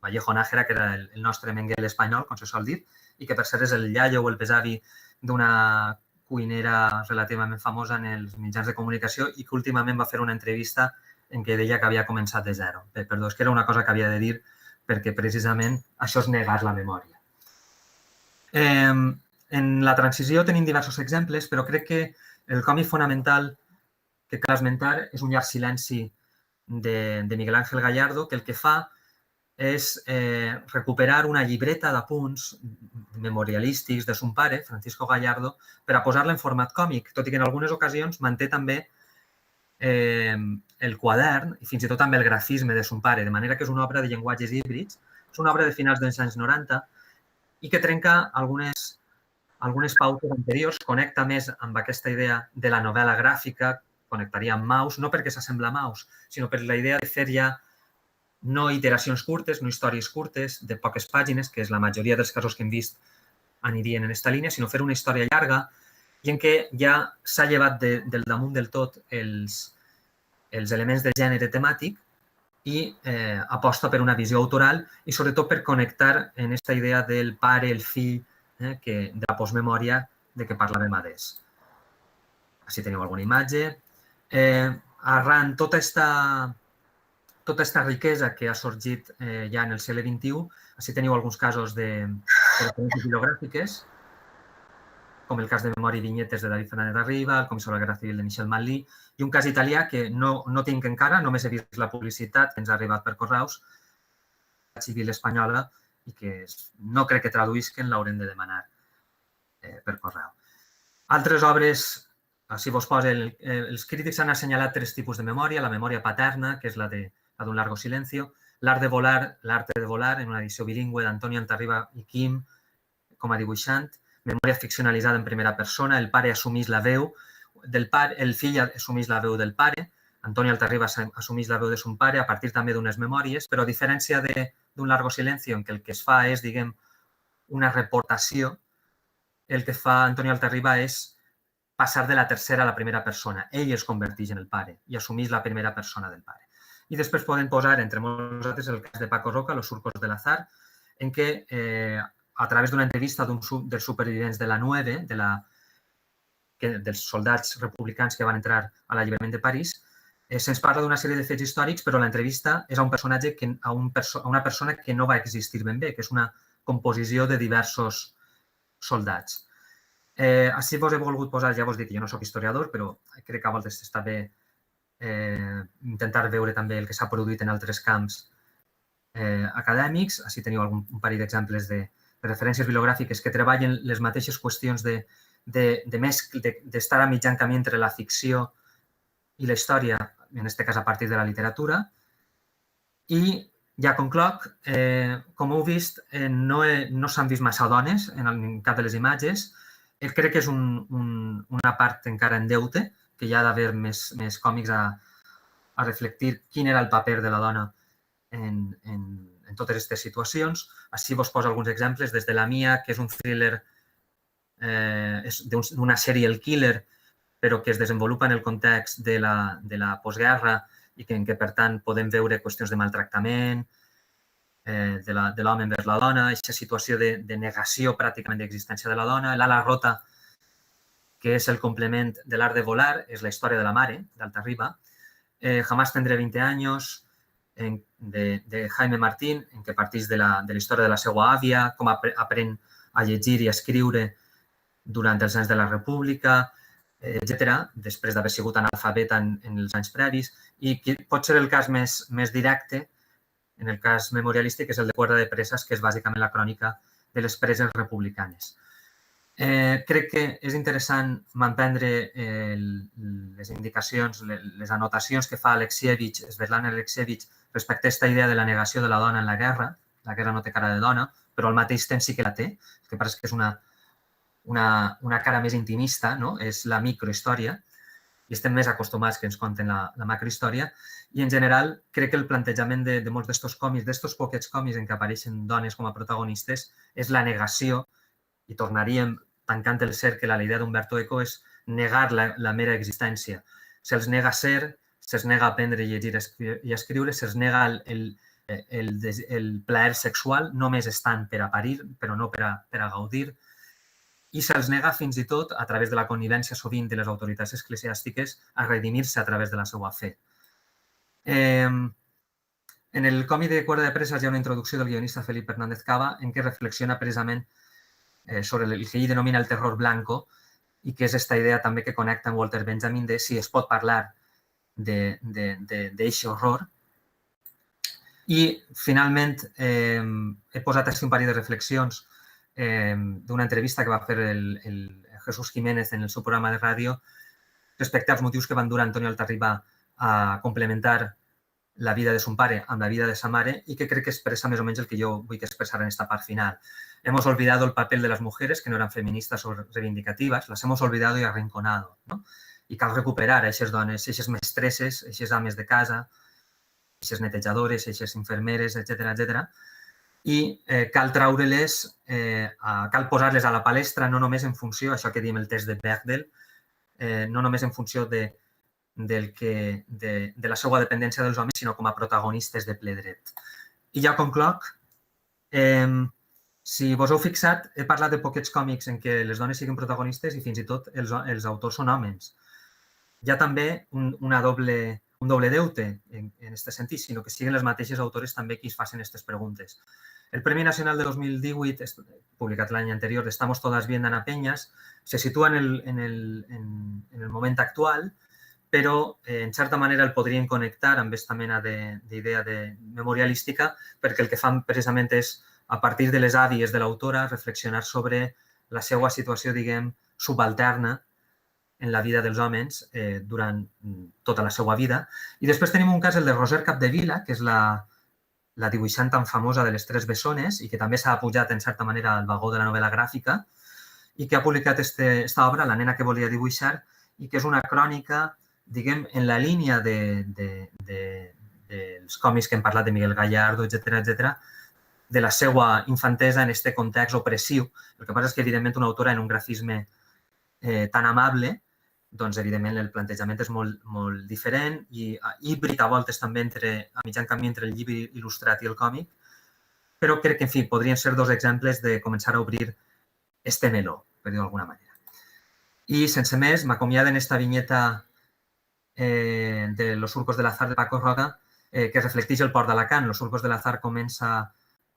Vallejo Nájera, que era el nostre Mengele espanyol, com se sol dir, i que per cert és el iaio o el besavi d'una cuinera relativament famosa en els mitjans de comunicació i que últimament va fer una entrevista en què deia que havia començat de zero. Perdó, és que era una cosa que havia de dir perquè precisament això és negar la memòria. En la transició tenim diversos exemples, però crec que el còmic fonamental que cal esmentar és Un llarg silenci de Miguel Ángel Gallardo, que el que fa és recuperar una llibreta d'apunts memorialístics de son pare, Francisco Gallardo, per a posar-la en format còmic, tot i que en algunes ocasions manté també el quadern i fins i tot també el grafisme de son pare, de manera que és una obra de llenguatges híbrids, és una obra de finals dels anys 90 i que trenca algunes pautes anteriors, connecta més amb aquesta idea de la novel·la gràfica, connectaria amb Mauss, no perquè s'assembla a Mauss, sinó per la idea de fer ja no iteracions curtes, no històries curtes de poques pàgines, que és la majoria dels casos que hem vist anirien en aquesta línia, sinó fer una història llarga i en què ja s'ha llevat del damunt del tot els elements de gènere temàtic i aposta per una visió autoral i sobretot per connectar en aquesta idea del pare, el fill, de la postmemòria de què parlàvem adés. Així teniu alguna imatge. Arran tota aquesta riquesa que ha sorgit ja en el segle XXI, així teniu alguns casos de referències bibliogràfiques, com el cas de Memòria i vinyetes de David Fernández Arriba, el Comisari de la Guerra Civil de Michel Manlí, i un cas italià que no tinc encara, només he vist la publicitat que ens ha arribat per correus, la civil espanyola, i que no crec que traduïsquen, l'haurem de demanar per correu. Altres obres, si vos posa, els crítics han assenyalat 3 tipus de memòria. La memòria paterna, que és la d'un largo silencio, l'arte de volar, en una edició bilingüe d'Antonio Antarriba i Quim, com a dibuixant, memòria ficcionalitzada en primera persona, el pare assumís la veu del pare, el fill assumís la veu del pare, Antonio Altarriba assumís la veu de son pare a partir també d'unes memòries, però a diferència d'un largo silencio en què el que es fa és, diguem, una reportació, el que fa Antonio Altarriba és passar de la tercera a la primera persona. Ell es converteix en el pare i assumís la primera persona del pare. I després podem posar, entre molts altres, el cas de Paco Roca, Los surcos del azar, en què a través d'una entrevista dels supervivents de la 9, dels soldats republicans que van entrar a l'alliberament de París, se'ns parla d'una sèrie de fets històrics, però l'entrevista és a un personatge, a una persona que no va existir ben bé, que és una composició de diversos soldats. Així vos he volgut posar, ja vos dic que jo no soc historiador, però crec que a voltes està bé intentar veure també el que s'ha produït en altres camps acadèmics. Així teniu un parell d'exemples de referències bibliogràfiques que treballen les mateixes qüestions d'estar a mitjan camí entre la ficció i la història, en aquest cas a partir de la literatura. I ja concloc, com heu vist, no s'han vist massa dones en cap de les imatges. Crec que és una part encara en deute, que hi ha d'haver més còmics a reflectir quin era el paper de la dona en totes aquestes situacions. Així vos poso alguns exemples, des de La Mia, que és un thriller d'una serial killer, però que es desenvolupa en el context de la postguerra i en què, per tant, podem veure qüestions de maltractament, de l'home envers la dona, aquesta situació de negació pràcticament d'existència de la dona. L'ala rota, que és el complement de l'art de volar, és la història de la mare, d'Altarriba. Jamás tendré 20 años, de Jaime Martín, en què parteix de la història de la seva àvia, com aprèn a llegir i a escriure durant els anys de la República, etc., després d'haver sigut analfabet en els anys previs. I pot ser el cas més directe, en el cas memorialístic, és el de Cuerda de Presas, que és bàsicament la crònica de les preses republicanes. Crec que és interessant manprendre les indicacions, les anotacions que fa Alexievich, Svetlana Alexievich, respecte a aquesta idea de la negació de la dona en la guerra. La guerra no té cara de dona, però al mateix temps sí que la té. El que passa és que és una cara més intimista, no? És la microhistòria, i estem més acostumats que ens conten la macrohistòria. I, en general, crec que el plantejament de molts d'estos còmics, d'estos poquets còmics en què apareixen dones com a protagonistes, és la negació, i tornaríem tancant el cercle a la idea d'Umberto Eco, és negar la mera existència. Se'ls nega ser, se'ls nega aprendre a llegir i escriure, se'ls nega el plaer sexual, només estan per a parir, però no per a gaudir, i se'ls nega fins i tot, a través de la connivència sovint de les autoritats eclesiàstiques, a redimir-se a través de la seva fe. En el còmic de Cuerda de Presas hi ha una introducció del guionista Felipe Hernández Cava en què reflexiona precisament sobre el que ell denomina el terror blanco i que és aquesta idea també que connecta amb Walter Benjamin de si es pot parlar d'aquest horror. I, finalment, he posat així un parell de reflexions d'una entrevista que va fer el Jesús Jiménez en el seu programa de ràdio respecte als motius que van dur Antonio Altarriba a complementar la vida de son pare amb la vida de sa mare i que crec que expressa més o menys el que jo vull expressar en esta part final. Hemos olvidado el papel de las mujeres que no eran feministas o reivindicativas, las hemos olvidado y arrinconado, ¿no? I cal recuperar a aquestes dones, aquestes mestresses, aquestes ames de casa, aquestes netejadores, aquestes infermeres, etc. I cal treure-les, cal posar-les a la palestra no només en funció, això que diem el test de Bechdel, no només en funció de la seva dependència dels homes, sinó com a protagonistes de ple dret. I ja concloc. Si vos heu fixat, he parlat de poquets còmics en què les dones siguin protagonistes i fins i tot els autors són homes. Hi ha també un doble deute en aquest sentit, sinó que siguin les mateixes autores també qui es facin aquestes preguntes. El Premi Nacional de 2018, publicat l'any anterior, Estamos todas bien d'Ana Peñas, se situa en el moment actual, però en certa manera el podrien connectar amb aquesta mena d'idea memorialística perquè el que fan precisament és, a partir de les àvies de l'autora, reflexionar sobre la seva situació, diguem, subalterna en la vida dels homes durant tota la seva vida. I després tenim un cas, el de Roser Capdevila, que és la dibuixant tan famosa de Les Tres Bessones i que també s'ha pujat, en certa manera, al vagó de la novel·la gràfica i que ha publicat esta obra, La nena que volia dibuixar, i que és una crònica, diguem, en la línia dels còmics que hem parlat de Miguel Gallardo, etc., de la seva infantesa en aquest context opressiu. El que passa és que, evidentment, una autora en un grafisme tan amable, doncs, evidentment, el plantejament és molt diferent i híbrid a voltes també a mitjan camí entre el llibre il·lustrat i el còmic, però crec que, en fi, podrien ser dos exemples de començar a obrir este meló, per dir-ho d'alguna manera. I, sense més, m'acomiada en esta vinyeta de Los surcos del azar de Paco Roca, que reflecteix el port d'Alacant. Los surcos del azar comença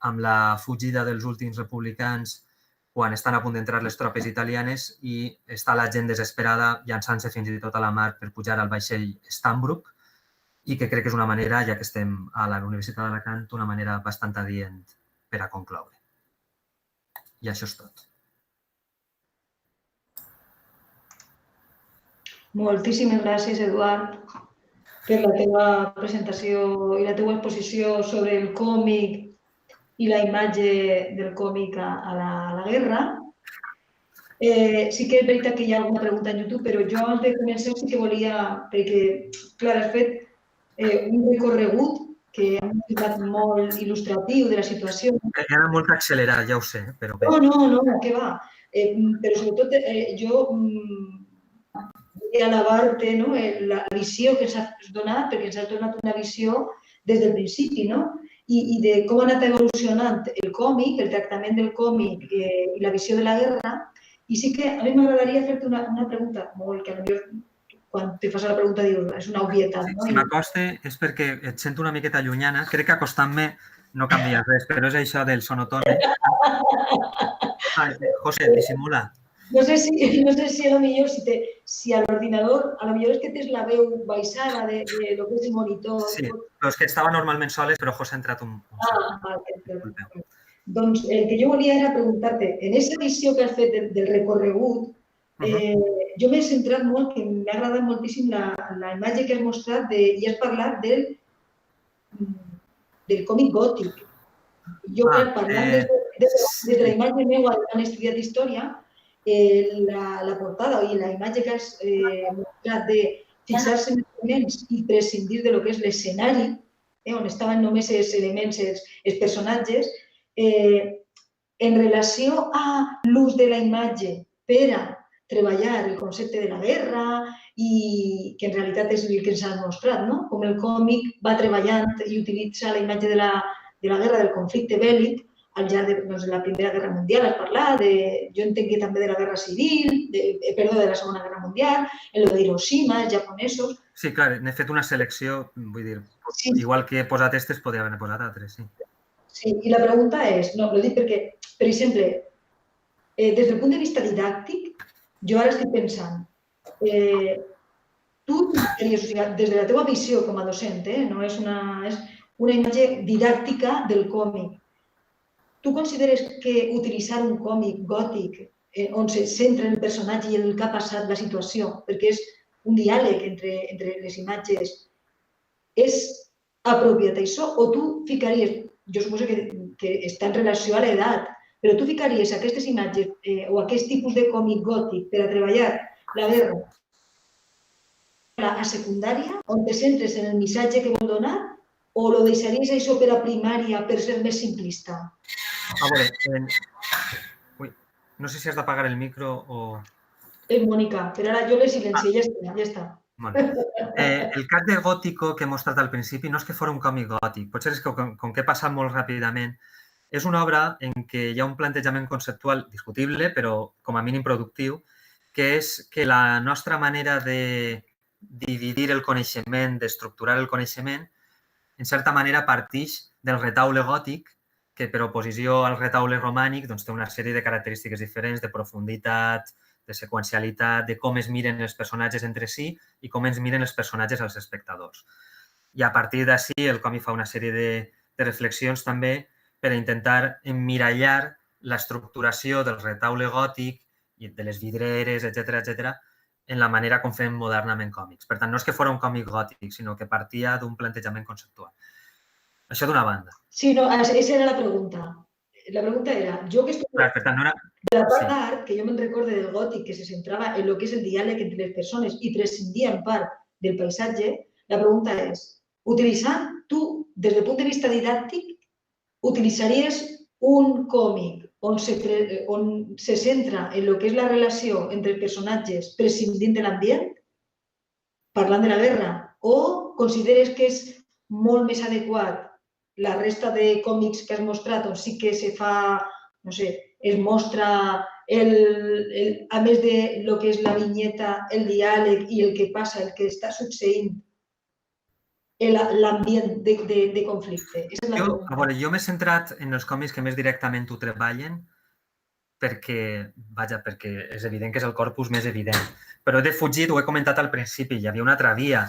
amb la fugida dels últims republicans quan estan a punt d'entrar les tropes italianes i està la gent desesperada llançant-se fins i tot a la mar per pujar al vaixell Stambrook i que crec que és una manera, ja que estem a la Universitat d'Alacant, una manera bastant adient per a concloure. I això és tot. Moltíssimes gràcies, Eduard, per la teva presentació i la teva exposició sobre el còmic i la imatge del còmic a la guerra. Sí que és veritat que hi ha alguna pregunta en YouTube, però jo abans de començar sí que volia, perquè, clar, has fet un recorregut que ha estat molt il·lustratiu de la situació. Era molt accelerat, ja ho sé, però bé. No, què va. Però sobretot jo volia alabar-te la visió que ens has donat, perquè ens has donat una visió des del principi, no? I de com ha anat evolucionant el còmic, el tractament del còmic i la visió de la guerra. I sí que a mi m'agradaria fer-te una pregunta, molt que potser quan te fas la pregunta dius, és una obvietat. Si m'acoste és perquè et sento una miqueta llunyana. Crec que acostant-me no canvia res, però és això del sonotone. José, dissimula. No sé si a lo millor, si a l'ordinador, a lo millor és que tens la veu baixada de lo que és el monitor. Sí, però és que estava normalment soles, però José ha entrat un vale. Doncs el que jo volia era preguntar-te, en aquesta visió que has fet del recorregut, jo m'he centrat molt, que m'ha agradat moltíssim la imatge que has mostrat i has parlat del còmic gòtic. Jo, parlant de la imatge meva quan he estudiat història, la portada i la imatge que has mostrat de fixar-se en els elements i prescindir de lo que és l'escenari, on estaven només els elements, els personatges, en relació a l'ús de la imatge per a treballar el concepte de la guerra i que en realitat és el que ens has mostrat, no? Com el còmic va treballant i utilitza la imatge de la guerra, del conflicte bèl·lic, al llarg de la Primera Guerra Mundial, has parlat, jo entenc que també de la Guerra Civil, de la Segona Guerra Mundial, en el d'Hiroshima, els japonesos... Sí, clar, n'he fet una selecció, vull dir, igual que he posat aquestes, podria haver posat altres, sí. Sí, i la pregunta és, no, ho dic perquè, per exemple, des del punt de vista didàctic, jo ara estic pensant, tu, des de la teva visió com a docent, no és una imatge didàctica del còmic, tu consideres que utilitzar un còmic gòtic on se centra el personatge i el que ha passat, la situació, perquè és un diàleg entre les imatges, és apropiat això? O tu ficaries, jo suposo que està en relació a l'edat, però tu ficaries aquestes imatges o aquest tipus de còmic gòtic per a treballar la guerra a secundària, on te centres en el missatge que vol donar, o lo deixaries això per a primària per ser més simplista? A veure, no sé si has d'apagar el micro o... Mònica, però ara jo le silencio, ja està. El cas de Gótico que he mostrat al principi no és que fos un còmic gòtic, potser és que com que he passat molt ràpidament, és una obra en què hi ha un plantejament conceptual discutible, però com a mínim productiu, que és que la nostra manera de dividir el coneixement, d'estructurar el coneixement, en certa manera partix del retaule gòtic, que per oposició al retaule romànic té una sèrie de característiques diferents, de profunditat, de seqüencialitat, de com es miren els personatges entre si i com ens miren els personatges als espectadors. I a partir d'ací el còmic fa una sèrie de reflexions també per a intentar emmirallar l'estructuració del retaule gòtic i de les vidreres, etc en la manera com fem modernament còmics. Per tant, no és que fos un còmic gòtic, sinó que partia d'un plantejament conceptual. Això d'una banda. Sí, no, esa era la pregunta. La pregunta era, yo que estoy Clar, per tant, no era... de la part d'art, que jo me'n recorde del gòtic, que se centrava en lo que és el diàleg entre les persones i prescindia en part del paisatge, la pregunta és, utilitzant tu, des del punt de vista didàctic, utilitzaries un còmic on se centra en lo que és la relació entre els personatges prescindint de l'ambient, parlant de la guerra, o consideres que és molt més adequat la resta de còmics que has mostrat on sí que se fa, no sé, es mostra, a més de lo que és la vinyeta, el diàleg i el que passa, el que està succeint, l'ambient de conflicte? Jo m'he centrat en els còmics que més directament ho treballen perquè és evident que és el corpus més evident. Però he defugit, ho he comentat al principi, hi havia una altra via.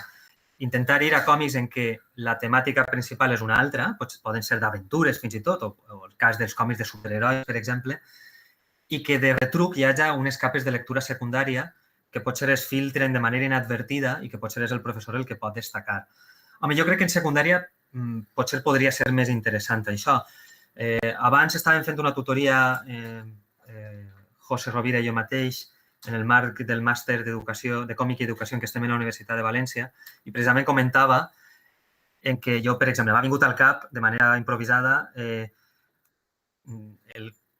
Intentar ir a còmics en què la temàtica principal és una altra, poden ser d'aventures fins i tot, o el cas dels còmics de superherois, per exemple, i que de retruc hi hagi unes capes de lectura secundària que potser es filtren de manera inadvertida i que potser és el professor el que pot destacar. Home, jo crec que en secundària potser podria ser més interessant això. Abans estàvem fent una tutoria, José Rovira i jo mateix, en el marc del màster d'Educació, de Còmic i Educació en què estem a la Universitat de València, i precisament comentava en què jo, per exemple, m'ha vingut al cap de manera improvisada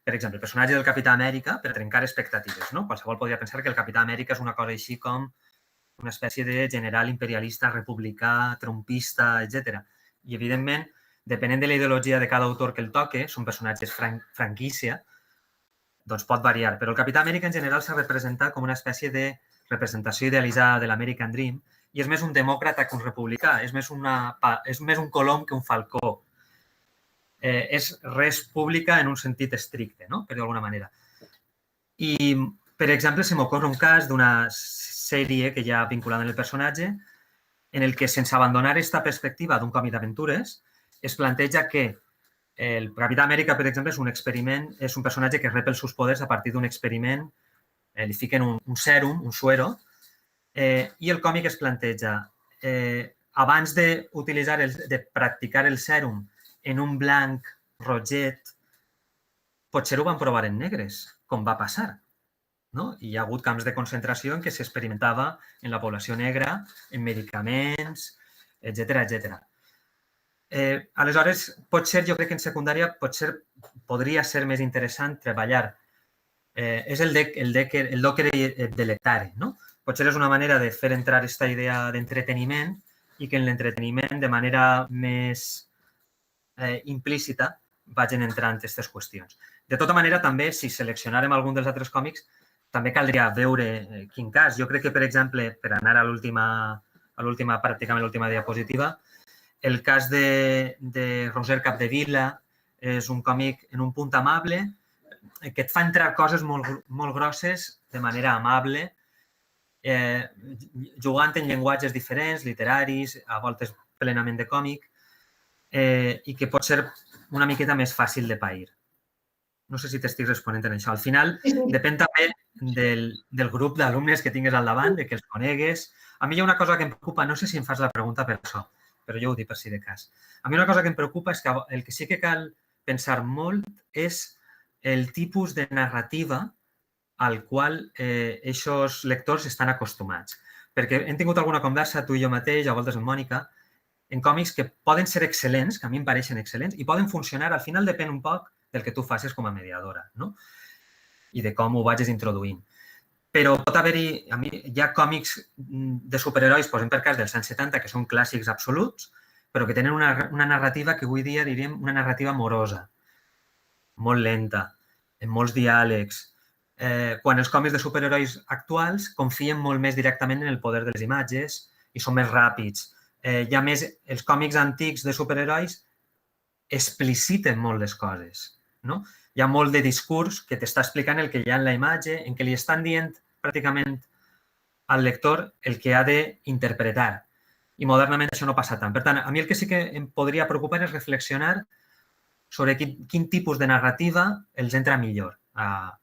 per exemple, el personatge del Capità Amèrica per trencar expectatives. Qualsevol podria pensar que el Capità Amèrica és una cosa així com una espècie de general imperialista, republicà, trumpista, etc. I, evidentment, depenent de la ideologia de cada autor que el toque, són personatges franquícia, doncs pot variar. Però el Capità Amèrica en general s'ha representat com una espècie de representació idealitzada de l'American Dream i és més un demòcrata que un republicà, és més un colom que un falcó. És res pública en un sentit estricte, no? Per dir d'alguna manera. I, per exemple, se m'ocorre un cas d'una sèrie que hi ha vinculada en el personatge en el que, sense abandonar aquesta perspectiva d'un còmic d'aventures, es planteja que el Capità Amèrica, per exemple, és un experiment, és un personatge que rep els seus poders a partir d'un experiment, li fiquen un sèrum, un suero, i el còmic es planteja, abans de practicar el sèrum en un blanc roget, potser ho van provar en negres, com va passar. No? I hi ha hagut camps de concentració en què s'experimentava en la població negra, en medicaments, etc. Aleshores, jo crec que en secundària podria ser més interessant treballar. És el docker delectare. Potser és una manera de fer entrar aquesta idea d'entreteniment i que en l'entreteniment, de manera més implícita, vagin entrant aquestes qüestions. De tota manera, també, si seleccionarem algun dels altres còmics, també caldria veure quin cas. Jo crec que, per exemple, per anar a pràcticament l'última diapositiva, el cas de Roser Capdevila és un còmic en un punt amable que et fa entrar coses molt grosses de manera amable, jugant en llenguatges diferents, literaris, a voltes plenament de còmic, i que pot ser una miqueta més fàcil de pair. No sé si t'estic responent en això. Al final, depèn també del grup d'alumnes que tingues al davant, de que els conegues. A mi hi ha una cosa que em preocupa, no sé si em fas la pregunta per això, però jo ho dic per si de cas. A mi una cosa que em preocupa és que el que sí que cal pensar molt és el tipus de narrativa al qual aquests lectors estan acostumats. Perquè hem tingut alguna conversa, tu i jo mateix, a voltes amb Mònica, en còmics que poden ser excel·lents, que a mi em pareixen excel·lents, i poden funcionar. Al final depèn un poc del que tu facis com a mediadora, no? I de com ho vagis introduint. Però pot haver-hi... Hi ha còmics de superherois, posem per cas dels anys 70, que són clàssics absoluts, però que tenen una narrativa que avui dia diríem una narrativa morosa, molt lenta, amb molts diàlegs. Quan els còmics de superherois actuals confien molt més directament en el poder de les imatges i són més ràpids. Hi ha més... Els còmics antics de superherois expliciten molt les coses. No? Hi ha molt de discurs que t'està explicant el que hi ha en la imatge, en què li estan dient pràcticament al lector el que ha d'interpretar. I modernament això no passa tant. Per tant, a mi el que sí que em podria preocupar és reflexionar sobre quin tipus de narrativa els entra millor a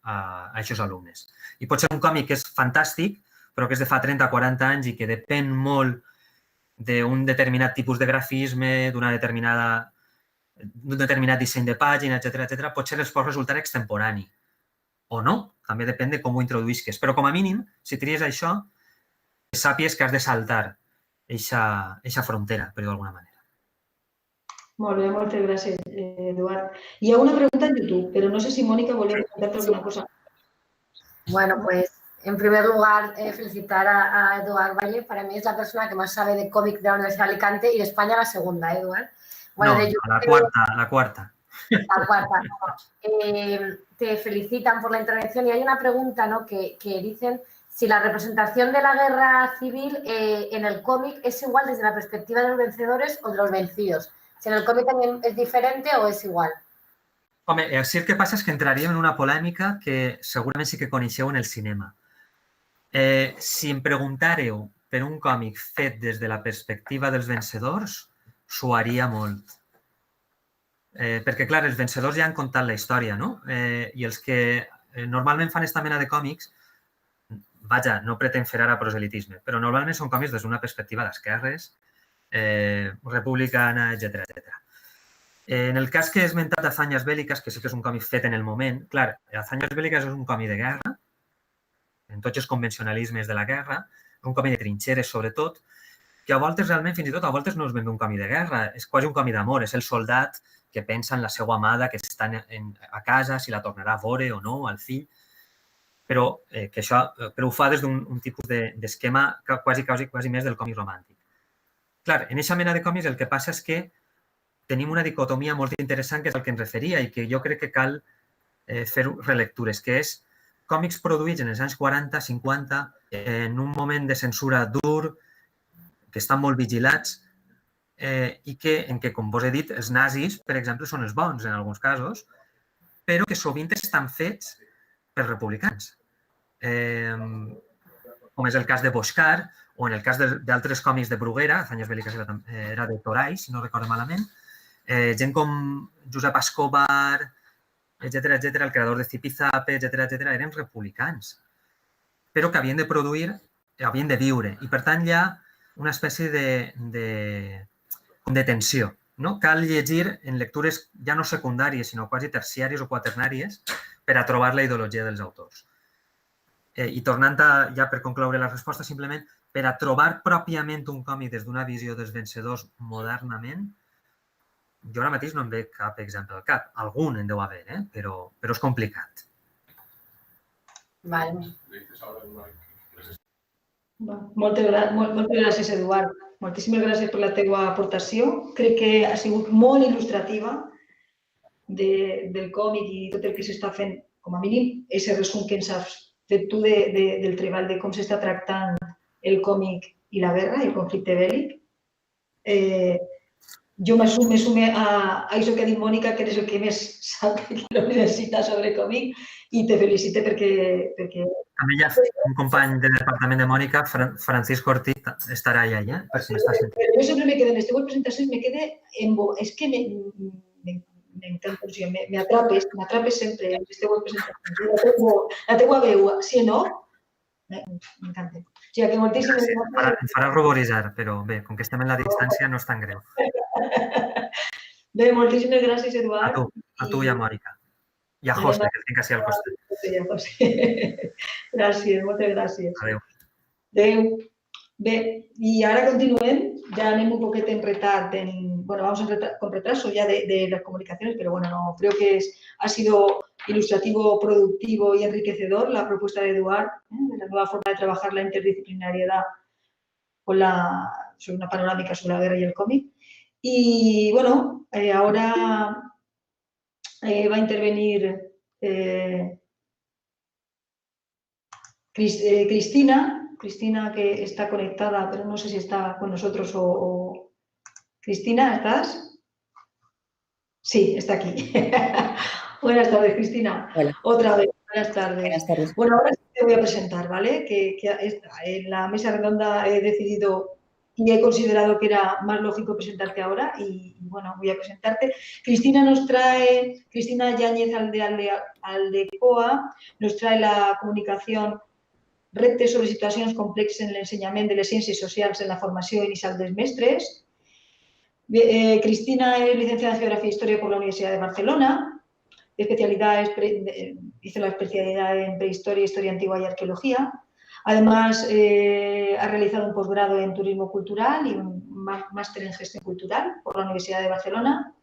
aquests alumnes. I pot ser un còmic que és fantàstic, però que és de fa 30 o 40 anys i que depèn molt d'un determinat tipus de grafisme, d'un determinat disseny de pàgina, etc. Pot ser es pot resultar extemporani. O no, també depèn de com ho introduïsques. Però com a mínim, si tries això, sàpies que has de saltar eixa frontera, per dir-ho d'alguna manera. Molt bé, moltes gràcies, Eduard. Hi ha una pregunta en YouTube, pero no sé si Mónica volvió a preguntarte alguna cosa. Bueno, pues en primer lugar, felicitar a Eduard Valle. Para mí es la persona que más sabe de cómic de la Universidad de Alicante y de España la segunda, Eduard. Bueno, no, la cuarta. La cuarta. Te felicitan por la intervención y hay una pregunta, ¿no? que dicen si la representación de la guerra civil en el cómic es igual desde la perspectiva de los vencedores o de los vencidos. Si en el còmic también és diferent o és igual? Home, sí, el que passa és que entraríem en una polèmica que segurament sí que coneixeu en el cinema. Si em preguntàreu per un còmic fet des de la perspectiva dels vencedors, suaria molt. Perquè, clar, els vencedors ja han contat la història, no? I els que normalment fan aquesta mena de còmics, vaja, no pretén fer ara proselitisme, però normalment són còmics des d'una perspectiva d'esquerres, republicana, etc. En el cas que he esmentat Hazañas Bélicas, que sí que és un còmic fet en el moment, clar, Hazañas Bélicas és un còmic de guerra, en tots els convencionalismes de la guerra, un còmic de trinxeres sobretot, que a voltes realment, fins i tot a voltes no és ben bé un còmic de guerra, és quasi un còmic d'amor, és el soldat que pensa en la seva amada que està a casa, si la tornarà a veure o no, al fill, però ho fa des d'un tipus d'esquema quasi més del còmic romàntic. Clar, en aquesta mena de còmics el que passa és que tenim una dicotomia molt interessant que és el que ens referia i que jo crec que cal fer relectures, que és còmics produïts en els anys 40, 50, en un moment de censura dur, que estan molt vigilats i en què, com vos he dit, els nazis, per exemple, són els bons en alguns casos, però que sovint estan fets per republicans. Com és el cas de Boscar, o en el cas d'altres còmics de Bruguera, Hazañas Bélicas era de Toray, si no recordo malament, gent com Josep Escobar, etc., el creador de Zipizape, etc., eren republicans, però que havien de produir, havien de viure, i per tant hi ha una espècie de tensió. Cal llegir en lectures ja no secundàries, sinó quasi terciàries o quaternàries per a trobar la ideologia dels autors. I tornant ja per concloure la resposta, simplement, per a trobar pròpiament un còmic des d'una visió dels vencedors modernament, jo ara mateix no em ve cap exemple al cap. Algun en deu haver, però és complicat. Vale. Moltes gràcies, Eduard. Moltíssimes gràcies per la teva aportació. Crec que ha sigut molt il·lustrativa del còmic i tot el que s'està fent, com a mínim, aquest resum que ens has fet tu del treball de com s'està tractant el còmic i la guerra, el conflicte bèl·lic. Jo me sume a això que ha dit Mònica, que eres el que més sap de la universitat sobre còmic, i te felicite perquè... També hi ha un company del departament de Mònica, Francisco Ortiz, estarà allà, per si m'està sentint. Jo sempre me quedo en les teves presentacions, me quedo en... És que m'encanta, m'atrapes sempre en les teves presentacions. La teua veu, si no, m'encanta. O sigui que moltíssimes gràcies. Em farà ruboritzar, però bé, com que estem en la distància no és tan greu. Bé, moltíssimes gràcies, Eduard. A tu i a Mònica. I a José, que el tinc així al costat. Gràcies, moltes gràcies. Adéu. Adéu. Bé, i ara continuem. Ja anem un poquet en retard, vamos con retraso ya de las comunicaciones, pero bueno, no, creo que ha sido ilustrativo, productivo y enriquecedor la propuesta de Eduard, de la nueva forma de trabajar la interdisciplinariedad sobre una panorámica sobre la guerra y el cómic. Y bueno, ahora va a intervenir Cristina, que está conectada, pero no sé si está con nosotros o... Cristina, ¿estás? Sí, está aquí. Buenas tardes, Cristina. Hola. Otra vez, buenas tardes. Buenas tardes. Bueno, ahora sí te voy a presentar, ¿vale? Que en la mesa redonda he decidido y he considerado que era más lógico presentarte ahora y bueno, voy a presentarte. Cristina Yáñez Aldecoa nos trae la comunicación reptes sobre situacions complexes en l'ensenyament de les ciències socials en la formació inicial dels mestres. Cristina es licenciada en Geografía e Historia por la Universidad de Barcelona. Hizo la especialidad en Prehistoria, Historia Antigua y Arqueología. Además, ha realizado un posgrado en Turismo Cultural y un máster en Gestión Cultural por la Universidad de Barcelona.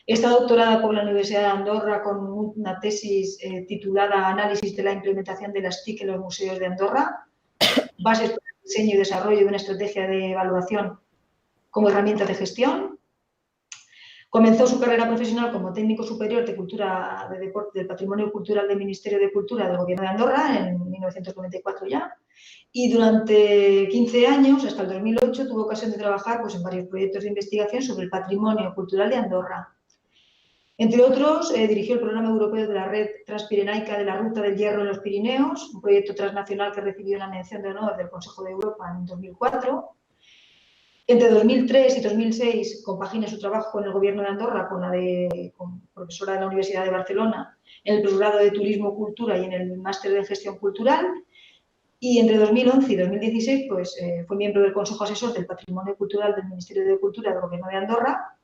Está doctorada por la Universidad de Andorra con una tesis titulada Análisis de la implementación de las TIC en los museos de Andorra, bases para el diseño y desarrollo de una estrategia de evaluación como herramienta de gestión. Comenzó su carrera profesional como técnico superior de Cultura de Deporte del Patrimonio Cultural del Ministerio de Cultura del Gobierno de Andorra en 1994 ya. Y durante 15 años, hasta el 2008, tuvo ocasión de trabajar pues, en varios proyectos de investigación sobre el patrimonio cultural de Andorra. Entre otros, dirigió el programa europeo de la Red Transpirenaica de la Ruta del Hierro en los Pirineos, un proyecto transnacional que recibió una mención de honor del Consejo de Europa en 2004. Entre 2003 y 2006 compagina su trabajo en el Gobierno de Andorra con profesora de la Universidad de Barcelona en el posgrado de Turismo, Cultura y en el máster de Gestión Cultural. Y entre 2011 y 2016 pues, fue miembro del Consejo Asesor del Patrimonio Cultural del Ministerio de Cultura del Gobierno de Andorra,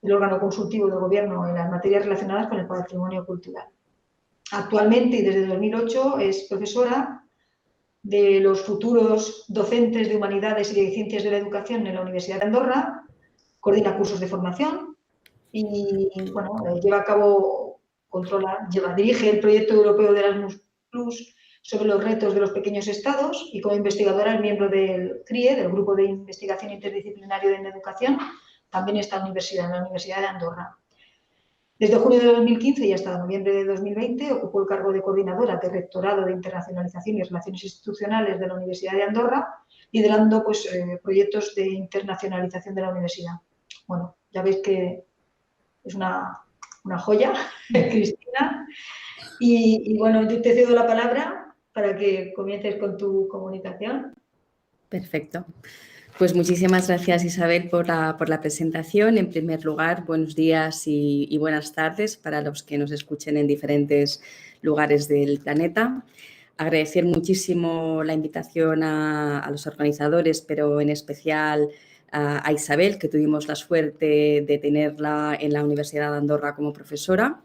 el órgano consultivo del Gobierno en las materias relacionadas con el patrimonio cultural. Actualmente y desde 2008 es profesora de los futuros docentes de Humanidades y de Ciencias de la Educación en la Universidad de Andorra, coordina cursos de formación y bueno, dirige el proyecto europeo de Erasmus Plus sobre los retos de los pequeños estados y como investigadora es miembro del CRIE, del Grupo de Investigación Interdisciplinario en Educación, también está en la Universidad de Andorra. Desde junio de 2015 y hasta noviembre de 2020 ocupó el cargo de coordinadora de Rectorado de Internacionalización y Relaciones Institucionales de la Universidad de Andorra, liderando pues, proyectos de internacionalización de la universidad. Bueno, ya veis que es una joya, Cristina. Y bueno, te cedo la palabra para que comiences con tu comunicación. Perfecto. Pues muchísimas gracias, Isabel, por la presentación. En primer lugar, buenos días y buenas tardes para los que nos escuchen en diferentes lugares del planeta. Agradecer muchísimo la invitación a los organizadores, pero en especial a Isabel, que tuvimos la suerte de tenerla en la Universidad de Andorra como profesora.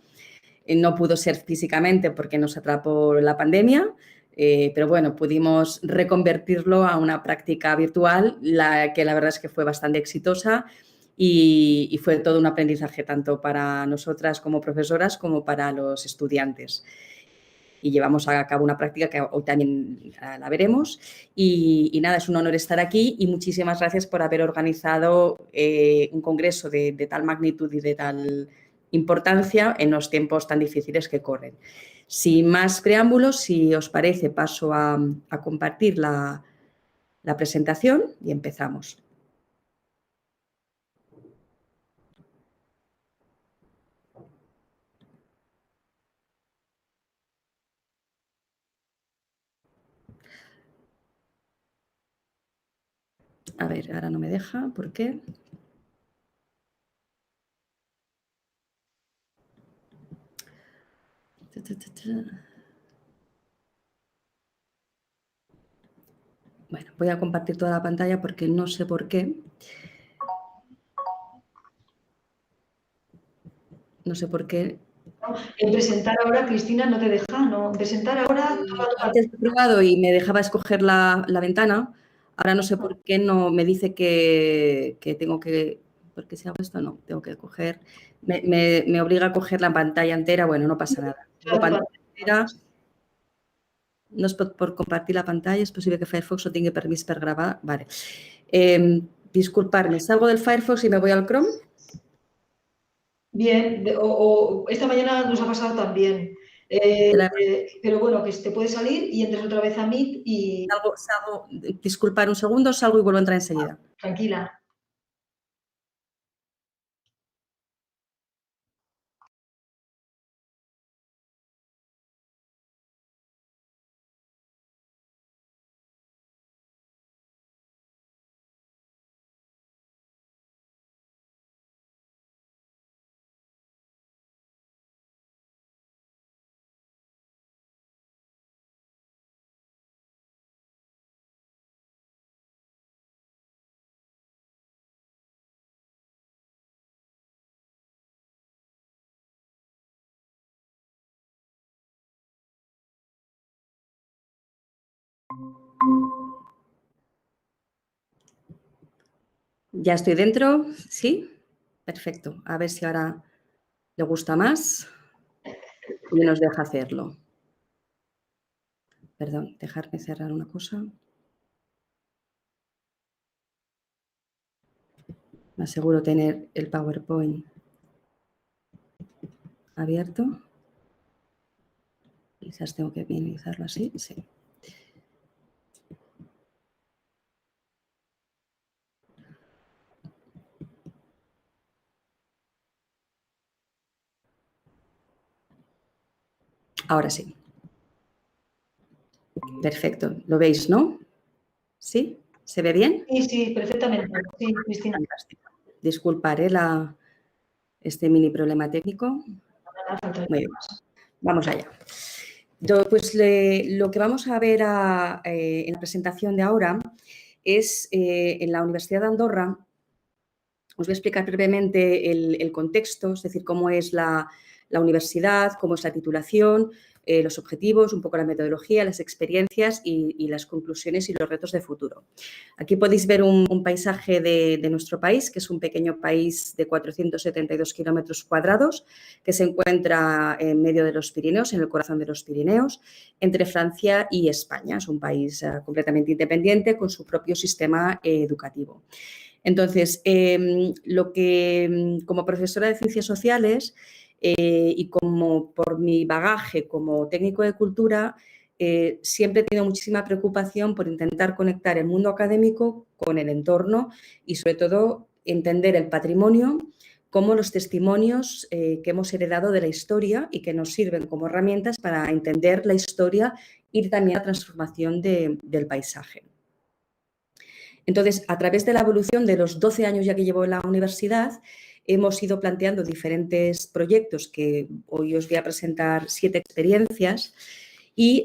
No pudo ser físicamente porque nos atrapó la pandemia, pero bueno, pudimos reconvertirlo a una práctica virtual, que la verdad es que fue bastante exitosa y fue todo un aprendizaje tanto para nosotras como profesoras como para los estudiantes. Y llevamos a cabo una práctica que hoy también la veremos. Y nada, es un honor estar aquí y muchísimas gracias por haber organizado un congreso de tal magnitud y de tal importancia en los tiempos tan difíciles que corren. Sin más preámbulos, si os parece, paso a compartir la presentación y empezamos. A ver, ahora no me deja, ¿por qué? Bueno, voy a compartir toda la pantalla porque no sé por qué. No sé por qué. En presentar ahora, Cristina, no te deja, ¿no? En presentar ahora... Antes he probado y me dejaba escoger la ventana. Ahora no sé por qué no me dice que tengo que... Porque si hago esto, no, tengo que coger... Me obliga a coger la pantalla entera. Bueno, no pasa nada. La pantalla entera... No es por compartir la pantalla, es posible que Firefox no tenga permiso para grabar. Vale. Disculparme, salgo del Firefox y me voy al Chrome. Bien, esta mañana nos ha pasado también. Pero bueno, que te puedes salir y entres otra vez a Meet y... Salgo, disculpar un segundo, salgo y vuelvo a entrar enseguida. Tranquila. Ya estoy dentro, ¿sí? Perfecto. A ver si ahora le gusta más y nos deja hacerlo. Perdón, dejarme cerrar una cosa. Me aseguro tener el PowerPoint abierto. Quizás tengo que minimizarlo así, sí. Ahora sí. Perfecto. ¿Lo veis, no? ¿Sí? ¿Se ve bien? Sí, perfectamente. Sí, Cristina. Fantástico. Disculparé este mini problema técnico. Muy bien. Vamos allá. Pues lo que vamos a ver en la presentación de ahora es en la Universidad de Andorra. Os voy a explicar brevemente el contexto, es decir, cómo es la universidad, cómo es la titulación, los objetivos, un poco la metodología, las experiencias y las conclusiones y los retos de futuro. Aquí podéis ver un paisaje de nuestro país, que es un pequeño país de 472 kilómetros cuadrados, que se encuentra en medio de los Pirineos, en el corazón de los Pirineos, entre Francia y España. Es un país completamente independiente con su propio sistema educativo. Entonces, como profesora de Ciencias Sociales y como por mi bagaje como técnico de cultura, siempre he tenido muchísima preocupación por intentar conectar el mundo académico con el entorno y, sobre todo, entender el patrimonio como los testimonios que hemos heredado de la historia y que nos sirven como herramientas para entender la historia y también la transformación del paisaje. Entonces, a través de la evolución de los 12 años ya que llevo en la universidad, hemos ido planteando diferentes proyectos que hoy os voy a presentar 7 experiencias y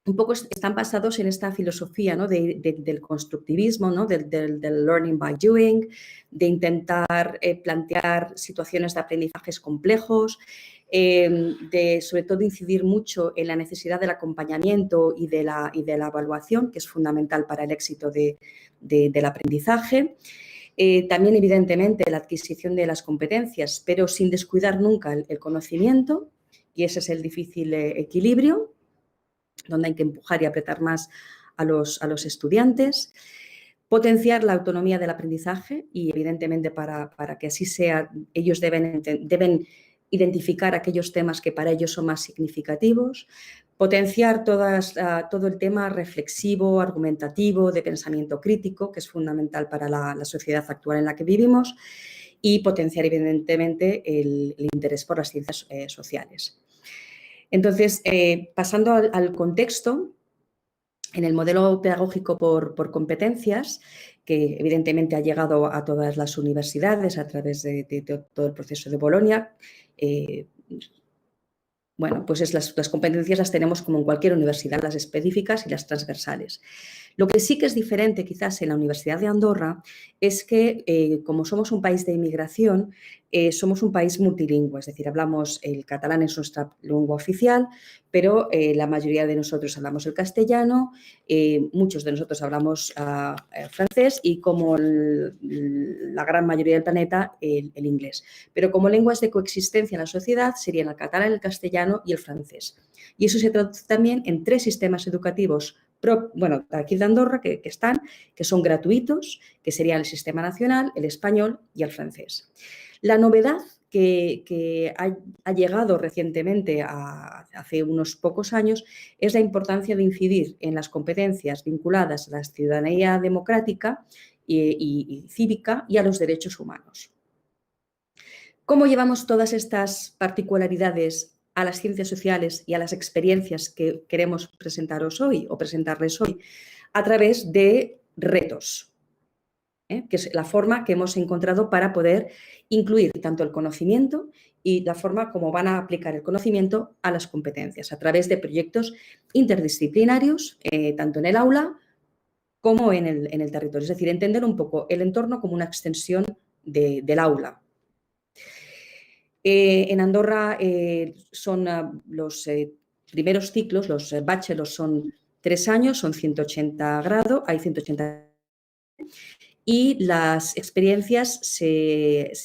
un poco están basados en esta filosofía, ¿no? del constructivismo, ¿no? del learning by doing, de intentar plantear situaciones de aprendizajes complejos, de sobre todo incidir mucho en la necesidad del acompañamiento y de la evaluación, que es fundamental para el éxito del aprendizaje. También, evidentemente, la adquisición de las competencias, pero sin descuidar nunca el conocimiento, y ese es el difícil equilibrio, donde hay que empujar y apretar más a los estudiantes. Potenciar la autonomía del aprendizaje y, evidentemente, para que así sea, ellos deben identificar aquellos temas que para ellos son más significativos. Potenciar todo el tema reflexivo, argumentativo, de pensamiento crítico, que es fundamental para la sociedad actual en la que vivimos. Y potenciar, evidentemente, el interés por las ciencias sociales. Entonces, pasando al contexto, en el modelo pedagógico por competencias, que evidentemente ha llegado a todas las universidades a través de todo el proceso de Bolonia, bueno, pues las competencias las tenemos como en cualquier universidad, las específicas y las transversales. Lo que sí que es diferente quizás en la Universidad de Andorra es que, como somos un país de inmigración, somos un país multilingüe, es decir, hablamos el catalán, es nuestra lengua oficial, pero la mayoría de nosotros hablamos el castellano, muchos de nosotros hablamos francés y, como la gran mayoría del planeta, el inglés. Pero como lenguas de coexistencia en la sociedad serían el catalán, el castellano y el francés. Y eso se traduce también en 3 sistemas educativos aquí de Andorra, que son gratuitos, que serían el sistema nacional, el español y el francés. La novedad que ha llegado recientemente, hace unos pocos años, es la importancia de incidir en las competencias vinculadas a la ciudadanía democrática y cívica y a los derechos humanos. ¿Cómo llevamos todas estas particularidades a las ciencias sociales y a las experiencias que queremos presentaros hoy o presentarles hoy? A través de retos, que es la forma que hemos encontrado para poder incluir tanto el conocimiento y la forma como van a aplicar el conocimiento a las competencias, a través de proyectos interdisciplinarios, tanto en el aula como en el territorio. Es decir, entender un poco el entorno como una extensión del aula. En Andorra son los primeros ciclos, los bachelors son 3 años, son 180 grados, hay 180 y las experiencias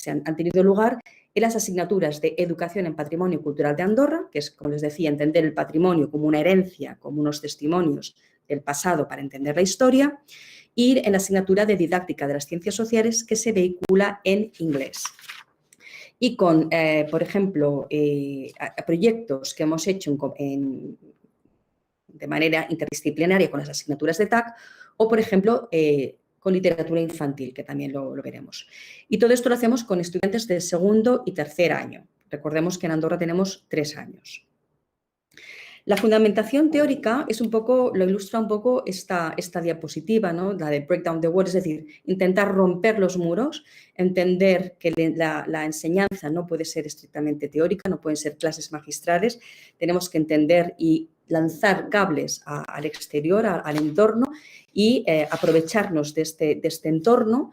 han tenido lugar en las asignaturas de Educación en Patrimonio Cultural de Andorra, que es, como les decía, entender el patrimonio como una herencia, como unos testimonios del pasado para entender la historia, y en la asignatura de Didáctica de las Ciencias Sociales, que se vehicula en inglés. Y con, por ejemplo, proyectos que hemos hecho de manera interdisciplinaria con las asignaturas de TAC o, por ejemplo, con literatura infantil, que también lo veremos. Y todo esto lo hacemos con estudiantes de segundo y tercer año. Recordemos que en Andorra tenemos 3 años. La fundamentación teórica es un poco, lo ilustra un poco esta diapositiva, ¿no? La de break down the wall, es decir, intentar romper los muros, entender que la enseñanza no puede ser estrictamente teórica, no pueden ser clases magistrales, tenemos que entender y lanzar cables al exterior, al entorno y aprovecharnos de este entorno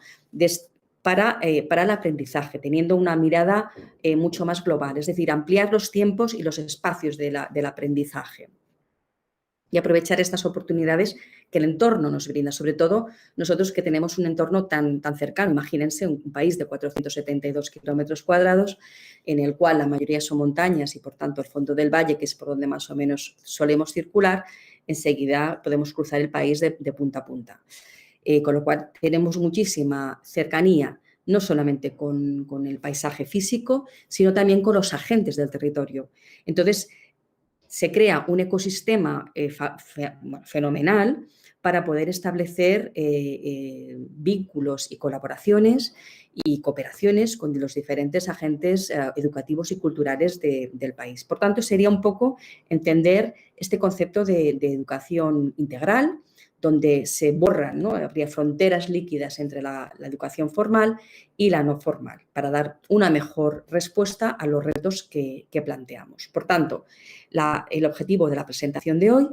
para el aprendizaje, teniendo una mirada mucho más global, es decir, ampliar los tiempos y los espacios del aprendizaje y aprovechar estas oportunidades que el entorno nos brinda, sobre todo nosotros que tenemos un entorno tan cercano. Imagínense un país de 472 kilómetros cuadrados en el cual la mayoría son montañas y, por tanto, el fondo del valle, que es por donde más o menos solemos circular, enseguida podemos cruzar el país de punta a punta. Con lo cual tenemos muchísima cercanía, no solamente con el paisaje físico, sino también con los agentes del territorio. Entonces, se crea un ecosistema fenomenal para poder establecer vínculos y colaboraciones y cooperaciones con los diferentes agentes educativos y culturales del país. Por tanto, sería un poco entender este concepto de educación integral, donde se borran, ¿no? Habría fronteras líquidas entre la educación formal y la no formal, para dar una mejor respuesta a los retos que planteamos. Por tanto, el objetivo de la presentación de hoy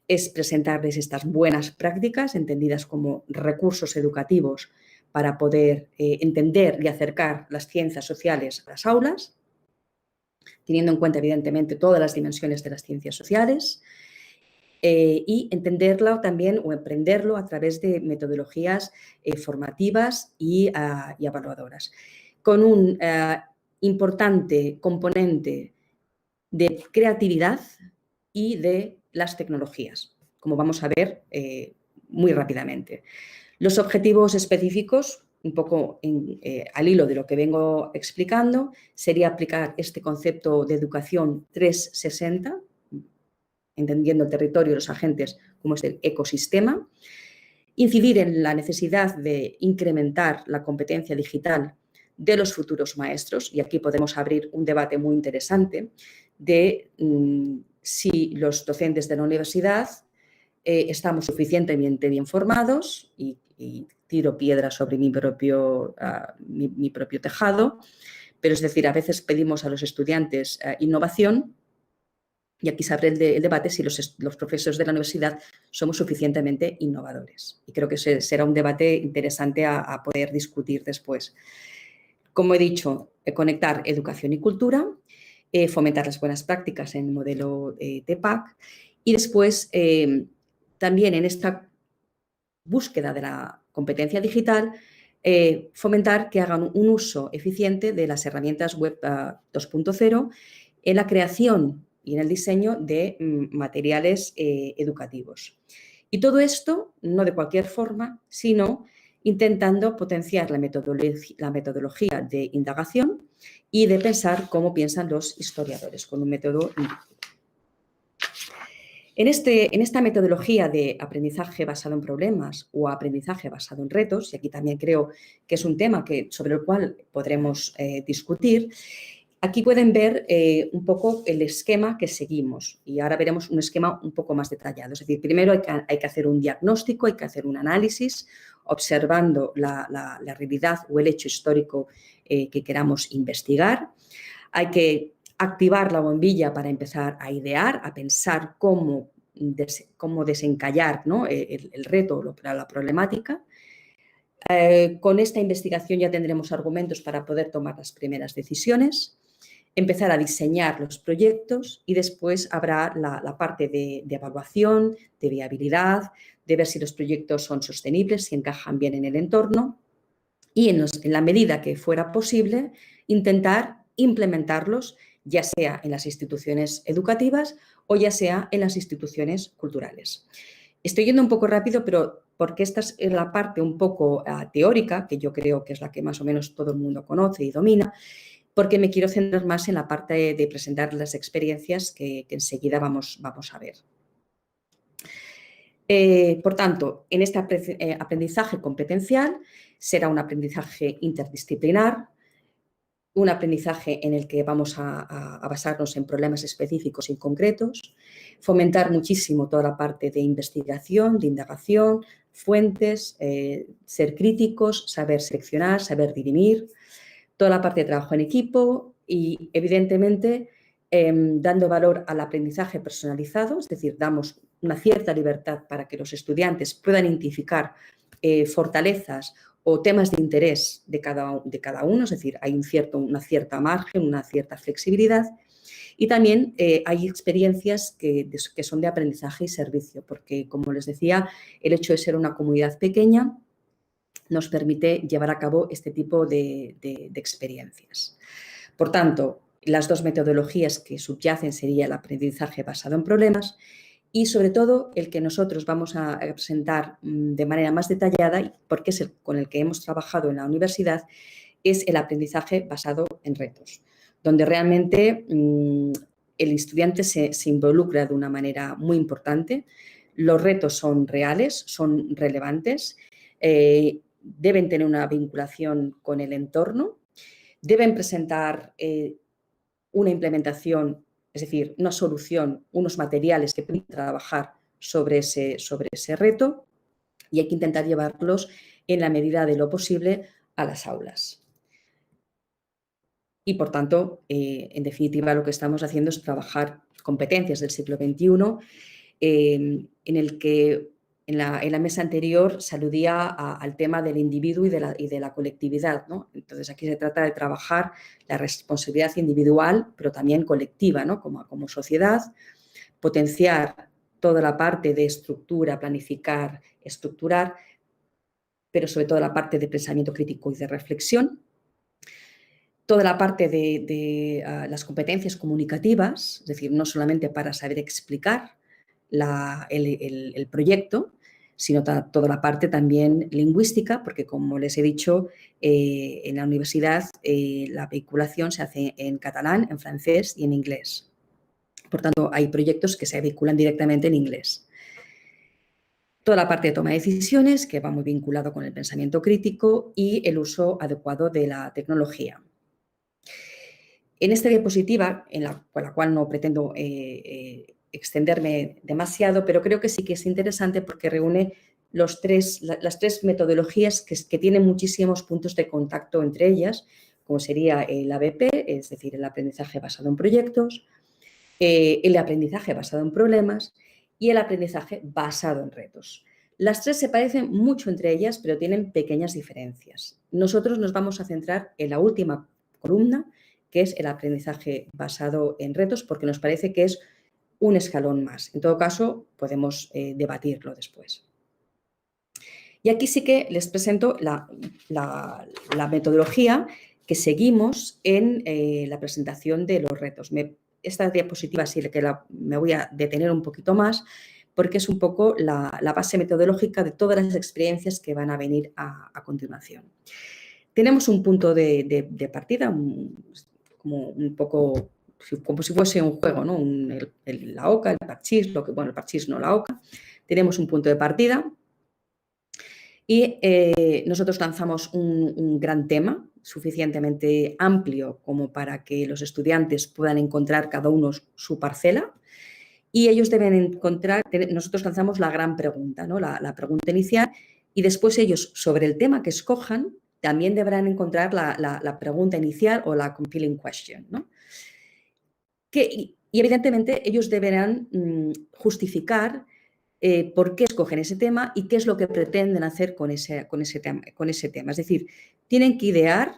es presentarles estas buenas prácticas, entendidas como recursos educativos para poder entender y acercar las ciencias sociales a las aulas, teniendo en cuenta, evidentemente, todas las dimensiones de las ciencias sociales, y entenderlo también o aprenderlo a través de metodologías formativas y evaluadoras, con un importante componente de creatividad y de las tecnologías, como vamos a ver muy rápidamente. Los objetivos específicos, un poco al hilo de lo que vengo explicando, sería aplicar este concepto de educación 360, entendiendo el territorio y los agentes como es el ecosistema, incidir en la necesidad de incrementar la competencia digital de los futuros maestros, y aquí podemos abrir un debate muy interesante de si los docentes de la universidad estamos suficientemente bien formados, y tiro piedra sobre mi propio tejado, pero es decir, a veces pedimos a los estudiantes innovación. Y aquí se abre el debate si los profesores de la universidad somos suficientemente innovadores. Y creo que será un debate interesante a poder discutir después. Como he dicho, conectar educación y cultura, fomentar las buenas prácticas en el modelo TEPAC y después también en esta búsqueda de la competencia digital, fomentar que hagan un uso eficiente de las herramientas web 2.0 en la creación y en el diseño de materiales educativos. Y todo esto no de cualquier forma, sino intentando potenciar la metodología de indagación y de pensar cómo piensan los historiadores, con un método inductivo. En esta metodología de aprendizaje basado en problemas o aprendizaje basado en retos, y aquí también creo que es un tema sobre el cual podremos discutir, aquí pueden ver un poco el esquema que seguimos y ahora veremos un esquema un poco más detallado. Es decir, primero hay que hacer un diagnóstico, hay que hacer un análisis, observando la realidad o el hecho histórico que queramos investigar. Hay que activar la bombilla para empezar a idear, a pensar cómo desencallar, ¿no? el reto, la problemática. Con esta investigación ya tendremos argumentos para poder tomar las primeras decisiones. empezar a diseñar los proyectos y después habrá la parte de evaluación, de viabilidad, de ver si los proyectos son sostenibles, si encajan bien en el entorno y en la medida que fuera posible intentar implementarlos, ya sea en las instituciones educativas o ya sea en las instituciones culturales. Estoy yendo un poco rápido, pero porque esta es la parte un poco teórica, que yo creo que es la que más o menos todo el mundo conoce y domina, porque me quiero centrar más en la parte de presentar las experiencias que enseguida vamos a ver. Por tanto, en este aprendizaje competencial será un aprendizaje interdisciplinar, un aprendizaje en el que vamos a basarnos en problemas específicos y concretos, fomentar muchísimo toda la parte de investigación, de indagación, fuentes, ser críticos, saber seleccionar, saber dirimir, toda la parte de trabajo en equipo y, evidentemente, dando valor al aprendizaje personalizado, es decir, damos una cierta libertad para que los estudiantes puedan identificar fortalezas o temas de interés de cada uno, es decir, hay una cierta margen, una cierta flexibilidad. Y también hay experiencias que son de aprendizaje y servicio, porque, como les decía, el hecho de ser una comunidad pequeña nos permite llevar a cabo este tipo de experiencias. Por tanto, las dos metodologías que subyacen sería el aprendizaje basado en problemas y, sobre todo, el que nosotros vamos a presentar de manera más detallada, porque es el con el que hemos trabajado en la universidad, es el aprendizaje basado en retos, donde realmente el estudiante se involucra de una manera muy importante. Los retos son reales, son relevantes, deben tener una vinculación con el entorno, deben presentar una implementación, es decir, una solución, unos materiales que permitan trabajar sobre ese reto y hay que intentar llevarlos en la medida de lo posible a las aulas. Y, por tanto, en definitiva, lo que estamos haciendo es trabajar competencias del siglo XXI en el que en la mesa anterior se aludía al tema del individuo y de la colectividad, ¿no? Entonces, aquí se trata de trabajar la responsabilidad individual, pero también colectiva, ¿no? Como sociedad, potenciar toda la parte de estructura, planificar, estructurar, pero sobre todo la parte de pensamiento crítico y de reflexión. Toda la parte de las competencias comunicativas, es decir, no solamente para saber explicar el proyecto, sino toda la parte también lingüística, porque, como les he dicho, en la universidad la vehiculación se hace en catalán, en francés y en inglés. Por tanto, hay proyectos que se vehiculan directamente en inglés. Toda la parte de toma de decisiones, que va muy vinculado con el pensamiento crítico y el uso adecuado de la tecnología. En esta diapositiva, con la cual no pretendo extenderme demasiado, pero creo que sí que es interesante porque reúne las tres metodologías que tienen muchísimos puntos de contacto entre ellas, como sería el ABP, es decir, el aprendizaje basado en proyectos, el aprendizaje basado en problemas y el aprendizaje basado en retos. Las tres se parecen mucho entre ellas, pero tienen pequeñas diferencias. Nosotros nos vamos a centrar en la última columna, que es el aprendizaje basado en retos, porque nos parece que es un escalón más. En todo caso, podemos debatirlo después. Y aquí sí que les presento la metodología que seguimos en la presentación de los retos. Esta diapositiva sí que me voy a detener un poquito más, porque es un poco la base metodológica de todas las experiencias que van a venir a continuación. Tenemos un punto de partida, como un poco, como si fuese un juego, ¿no? La oca, el parchís, el parchís no, la oca. Tenemos un punto de partida y nosotros lanzamos un gran tema suficientemente amplio como para que los estudiantes puedan encontrar cada uno su parcela y ellos deben encontrar, nosotros lanzamos la gran pregunta, ¿no? La pregunta inicial y después ellos, sobre el tema que escojan, también deberán encontrar la pregunta inicial o la compelling question, ¿no? Y evidentemente ellos deberán justificar por qué escogen ese tema y qué es lo que pretenden hacer con ese tema. Es decir, tienen que idear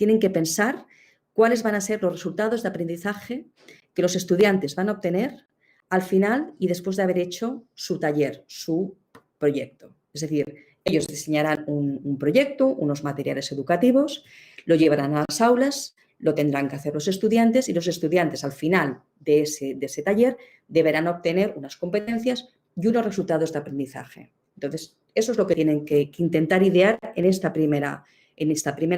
tienen que pensar cuáles van a ser los resultados de aprendizaje que los estudiantes van a obtener al final y después de haber hecho su taller, su proyecto. Es decir, ellos diseñarán un proyecto, unos materiales educativos, lo llevarán a las aulas, lo tendrán que hacer los estudiantes y los estudiantes al final de ese taller deberán obtener unas competencias y unos resultados de aprendizaje. Entonces, eso es lo que tienen que intentar idear en esta primera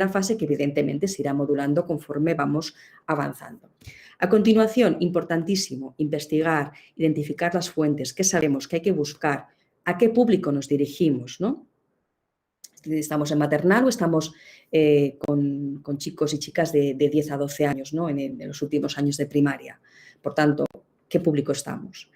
fase, que evidentemente se irá modulando conforme vamos avanzando. A continuación, importantísimo, investigar, identificar las fuentes, qué sabemos, qué hay que buscar, a qué público nos dirigimos, ¿no? ¿Estamos en maternal o estamos con chicos y chicas de 10 a 12 años, ¿no? en los últimos años de primaria? Por tanto, ¿qué público estamos?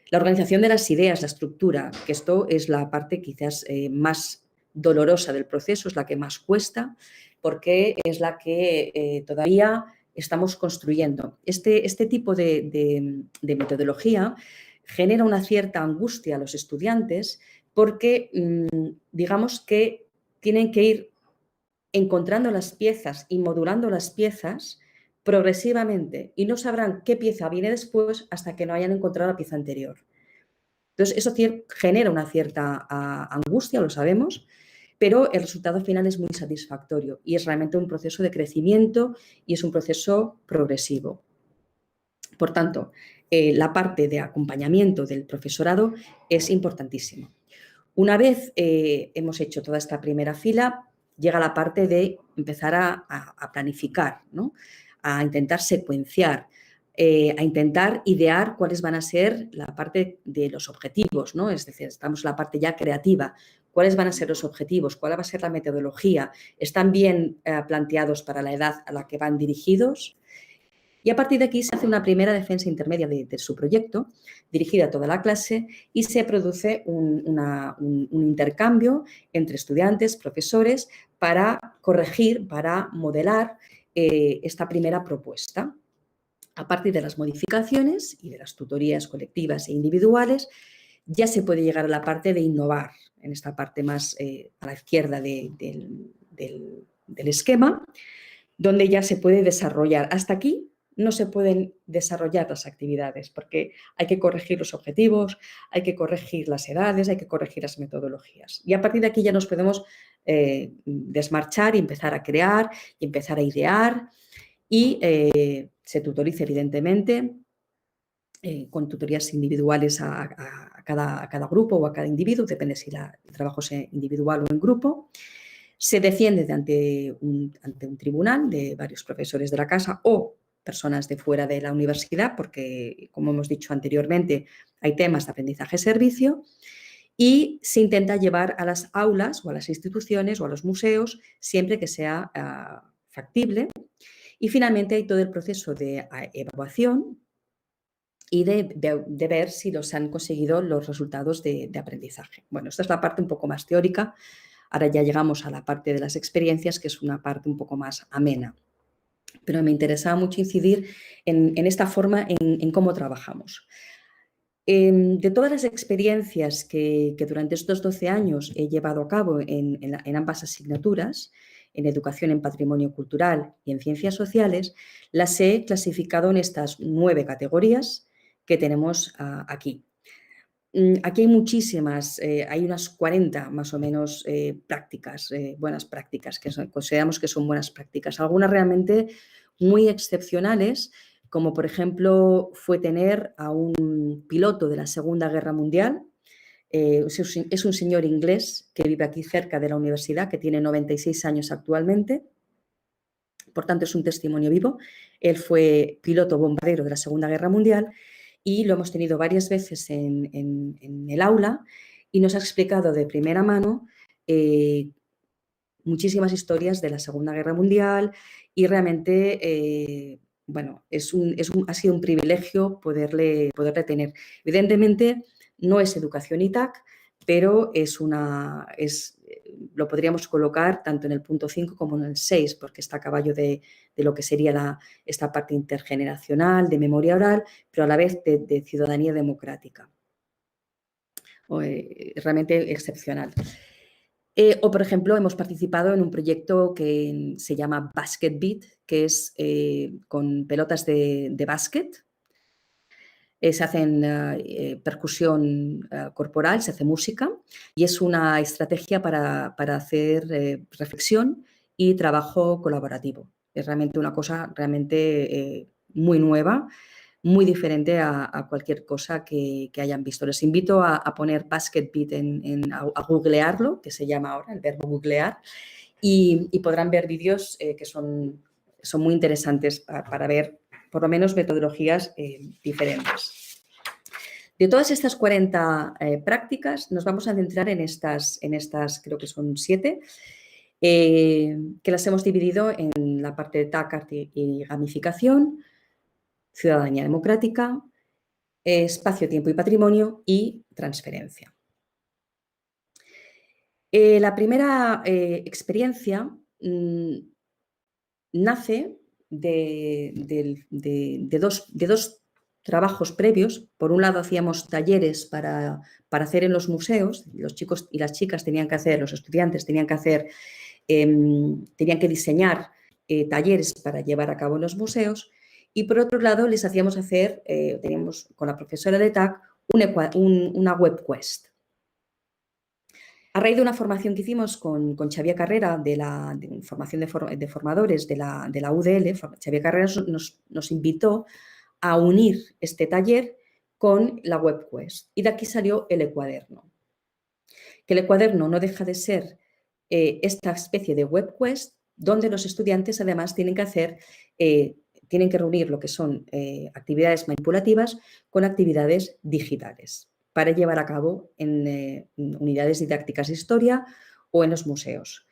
La organización de las ideas, la estructura, que esto es la parte quizás más dolorosa del proceso, es la que más cuesta, porque es la que todavía estamos construyendo. Este tipo de metodología genera una cierta angustia a los estudiantes porque, digamos que tienen que ir encontrando las piezas y modulando las piezas progresivamente y no sabrán qué pieza viene después hasta que no hayan encontrado la pieza anterior. Entonces, eso genera una cierta angustia, lo sabemos, pero el resultado final es muy satisfactorio y es realmente un proceso de crecimiento y es un proceso progresivo. Por tanto, la parte de acompañamiento del profesorado es importantísima. Una vez hemos hecho toda esta primera fila, llega la parte de empezar a planificar, ¿no? A intentar secuenciar, a intentar idear cuáles van a ser la parte de los objetivos, ¿no? Es decir, estamos en la parte ya creativa. ¿Cuáles van a ser los objetivos? ¿Cuál va a ser la metodología? ¿Están bien planteados para la edad a la que van dirigidos? Y a partir de aquí se hace una primera defensa intermedia de su proyecto, dirigida a toda la clase, y se produce un intercambio entre estudiantes, profesores, para corregir, para modelar esta primera propuesta. A partir de las modificaciones y de las tutorías colectivas e individuales, ya se puede llegar a la parte de innovar, en esta parte más a la izquierda del esquema, donde ya se puede desarrollar. Hasta aquí no se pueden desarrollar las actividades porque hay que corregir los objetivos, hay que corregir las edades, hay que corregir las metodologías. Y a partir de aquí ya nos podemos desmarchar y empezar a crear y empezar a idear y se tutoriza evidentemente con tutorías individuales a cada grupo o a cada individuo, depende si el trabajo es individual o en grupo. Se defiende ante un tribunal de varios profesores de la casa o personas de fuera de la universidad, porque, como hemos dicho anteriormente, hay temas de aprendizaje-servicio, y se intenta llevar a las aulas o a las instituciones o a los museos siempre que sea factible. Y finalmente hay todo el proceso de evaluación y de ver si los han conseguido los resultados de aprendizaje. Bueno, esta es la parte un poco más teórica. Ahora ya llegamos a la parte de las experiencias, que es una parte un poco más amena. Pero me interesaba mucho incidir en esta forma, en cómo trabajamos. De todas las experiencias que durante estos 12 años he llevado a cabo en ambas asignaturas, en Educación en Patrimonio Cultural y en Ciencias Sociales, las he clasificado en estas 9 categorías que tenemos aquí. Aquí hay muchísimas, hay unas 40 más o menos prácticas, buenas prácticas, que consideramos que son buenas prácticas. Algunas realmente muy excepcionales, como por ejemplo fue tener a un piloto de la Segunda Guerra Mundial. Es un señor inglés que vive aquí cerca de la universidad, que tiene 96 años actualmente. Por tanto, es un testimonio vivo. Él fue piloto bombardero de la Segunda Guerra Mundial y lo hemos tenido varias veces en el aula y nos ha explicado de primera mano muchísimas historias de la Segunda Guerra Mundial y realmente, bueno, ha sido un privilegio poderle tener. Evidentemente, no es educación ITAC, pero lo podríamos colocar tanto en el punto 5 como en el 6, porque está a caballo de lo que sería esta parte intergeneracional, de memoria oral, pero a la vez de ciudadanía democrática. Realmente excepcional. O, por ejemplo, hemos participado en un proyecto que se llama Basket Beat, que es con pelotas de básquet. Se hacen percusión corporal, se hace música y es una estrategia para hacer reflexión y trabajo colaborativo. Es realmente una cosa realmente muy nueva, muy diferente a cualquier cosa que hayan visto. Les invito a poner Basket Beat, a googlearlo, que se llama ahora el verbo googlear, y podrán ver vídeos que son muy interesantes para ver por lo menos metodologías diferentes. De todas estas 40 prácticas, nos vamos a centrar en estas creo que son 7, que las hemos dividido en la parte de TAC y gamificación, ciudadanía democrática, espacio, tiempo y patrimonio y transferencia. La primera experiencia nace de dos trabajos previos. Por un lado, hacíamos talleres para hacer en los museos. Los chicos y las chicas los estudiantes tenían que diseñar talleres para llevar a cabo en los museos. Y por otro lado, les hacíamos hacer, teníamos con la profesora de TAC, una web quest. A raíz de una formación que hicimos con Xavier Carrera, de formación de formadores de la UDL, Xavier Carrera nos invitó a unir este taller con la web quest. Y de aquí salió el ecuaderno. Que el ecuaderno no deja de ser esta especie de web quest donde los estudiantes además tienen que reunir lo que son actividades manipulativas con actividades digitales para llevar a cabo en unidades didácticas de historia o en los museos.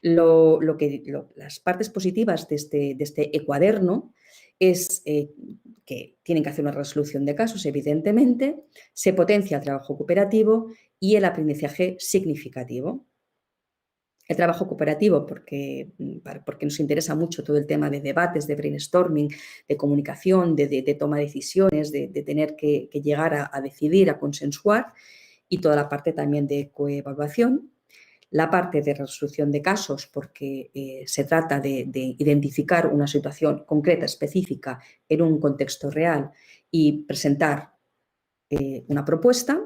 Las partes positivas de este ecuaderno es que tienen que hacer una resolución de casos, evidentemente, se potencia el trabajo cooperativo y el aprendizaje significativo. El trabajo cooperativo porque nos interesa mucho todo el tema de debates, de brainstorming, de comunicación, de toma de decisiones, de tener que llegar a decidir, a consensuar, y toda la parte también de coevaluación. La parte de resolución de casos porque se trata de identificar una situación concreta, específica, en un contexto real y presentar una propuesta.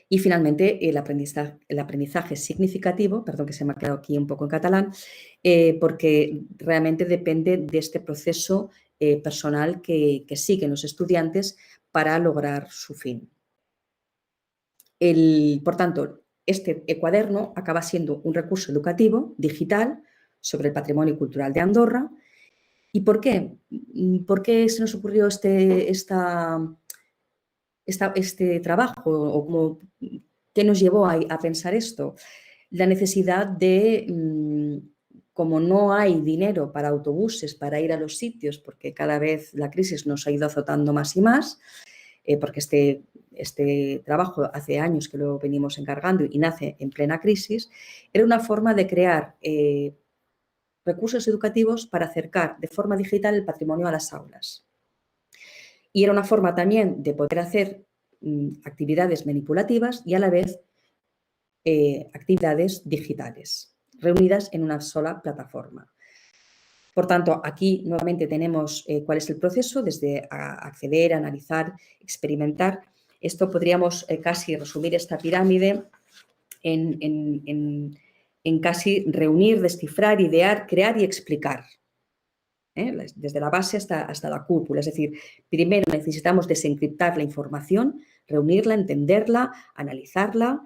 Y finalmente, el aprendizaje significativo, perdón que se me ha quedado aquí un poco en catalán, porque realmente depende de este proceso personal que siguen los estudiantes para lograr su fin. Por tanto, este ecuaderno acaba siendo un recurso educativo digital sobre el patrimonio cultural de Andorra. ¿Y por qué? ¿Por qué se nos ocurrió este trabajo? ¿O qué nos llevó a pensar esto? La necesidad de, como no hay dinero para autobuses para ir a los sitios, porque cada vez la crisis nos ha ido azotando más y más, porque este trabajo hace años que lo venimos encargando y nace en plena crisis, era una forma de crear recursos educativos para acercar de forma digital el patrimonio a las aulas. Y era una forma también de poder hacer actividades manipulativas y a la vez actividades digitales, reunidas en una sola plataforma. Por tanto, aquí nuevamente tenemos cuál es el proceso, desde acceder, analizar, experimentar. Esto podríamos casi resumir esta pirámide en casi reunir, descifrar, idear, crear y explicar. Desde la base hasta la cúpula. Es decir, primero necesitamos desencriptar la información, reunirla, entenderla, analizarla,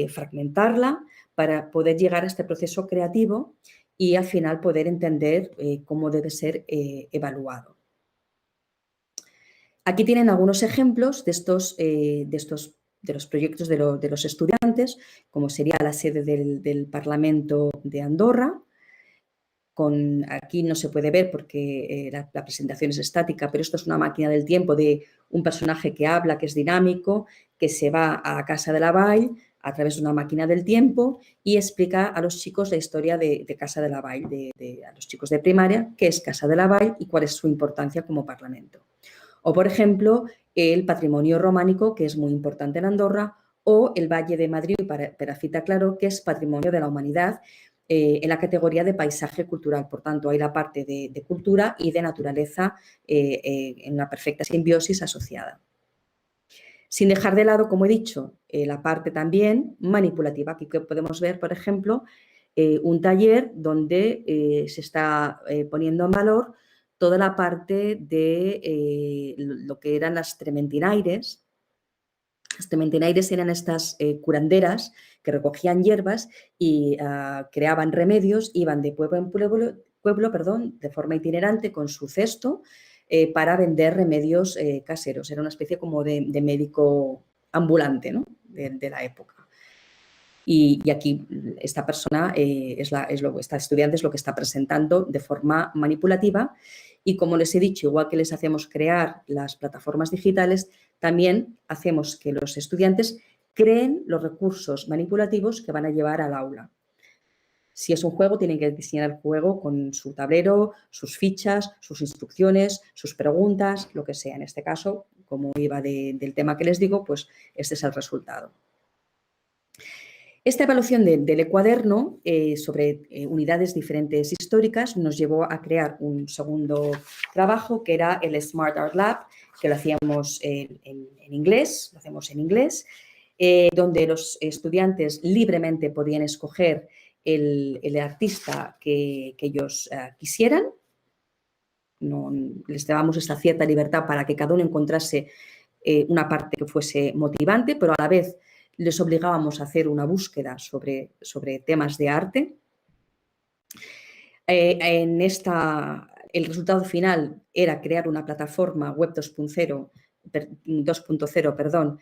fragmentarla para poder llegar a este proceso creativo y al final poder entender cómo debe ser evaluado. Aquí tienen algunos ejemplos de los proyectos de los estudiantes, como sería la sede del Parlamento de Andorra. Aquí no se puede ver porque la presentación es estática, pero esto es una máquina del tiempo de un personaje que habla, que es dinámico, que se va a Casa de la Vall a través de una máquina del tiempo y explica a los chicos la historia de Casa de la Vall, a los chicos de primaria, qué es Casa de la Vall y cuál es su importancia como parlamento. O, por ejemplo, el patrimonio románico, que es muy importante en Andorra, o el Valle de Madrid Perafita Claro, que es Patrimonio de la Humanidad en la categoría de paisaje cultural. Por tanto, hay la parte de cultura y de naturaleza en una perfecta simbiosis asociada. Sin dejar de lado, como he dicho, la parte también manipulativa. Aquí podemos ver, por ejemplo, un taller donde se está poniendo en valor toda la parte de lo que eran las trementinaires. Las trementinaires eran estas curanderas que recogían hierbas y creaban remedios, iban de pueblo en pueblo, de forma itinerante con su cesto para vender remedios caseros. Era una especie como de médico ambulante, ¿no? de la época. Y aquí esta persona, esta estudiante es lo que está presentando de forma manipulativa y, como les he dicho, igual que les hacemos crear las plataformas digitales, también hacemos que los estudiantes creen los recursos manipulativos que van a llevar al aula. Si es un juego, tienen que diseñar el juego con su tablero, sus fichas, sus instrucciones, sus preguntas, lo que sea. En este caso, como iba del tema que les digo, pues este es el resultado. Esta evaluación del e-cuaderno sobre unidades diferentes históricas nos llevó a crear un segundo trabajo que era el Smart Art Lab, que lo hacíamos en inglés, donde los estudiantes libremente podían escoger el artista que ellos quisieran. Les dábamos esta cierta libertad para que cada uno encontrase una parte que fuese motivante, pero a la vez les obligábamos a hacer una búsqueda sobre temas de arte. El resultado final era crear una plataforma web 2.0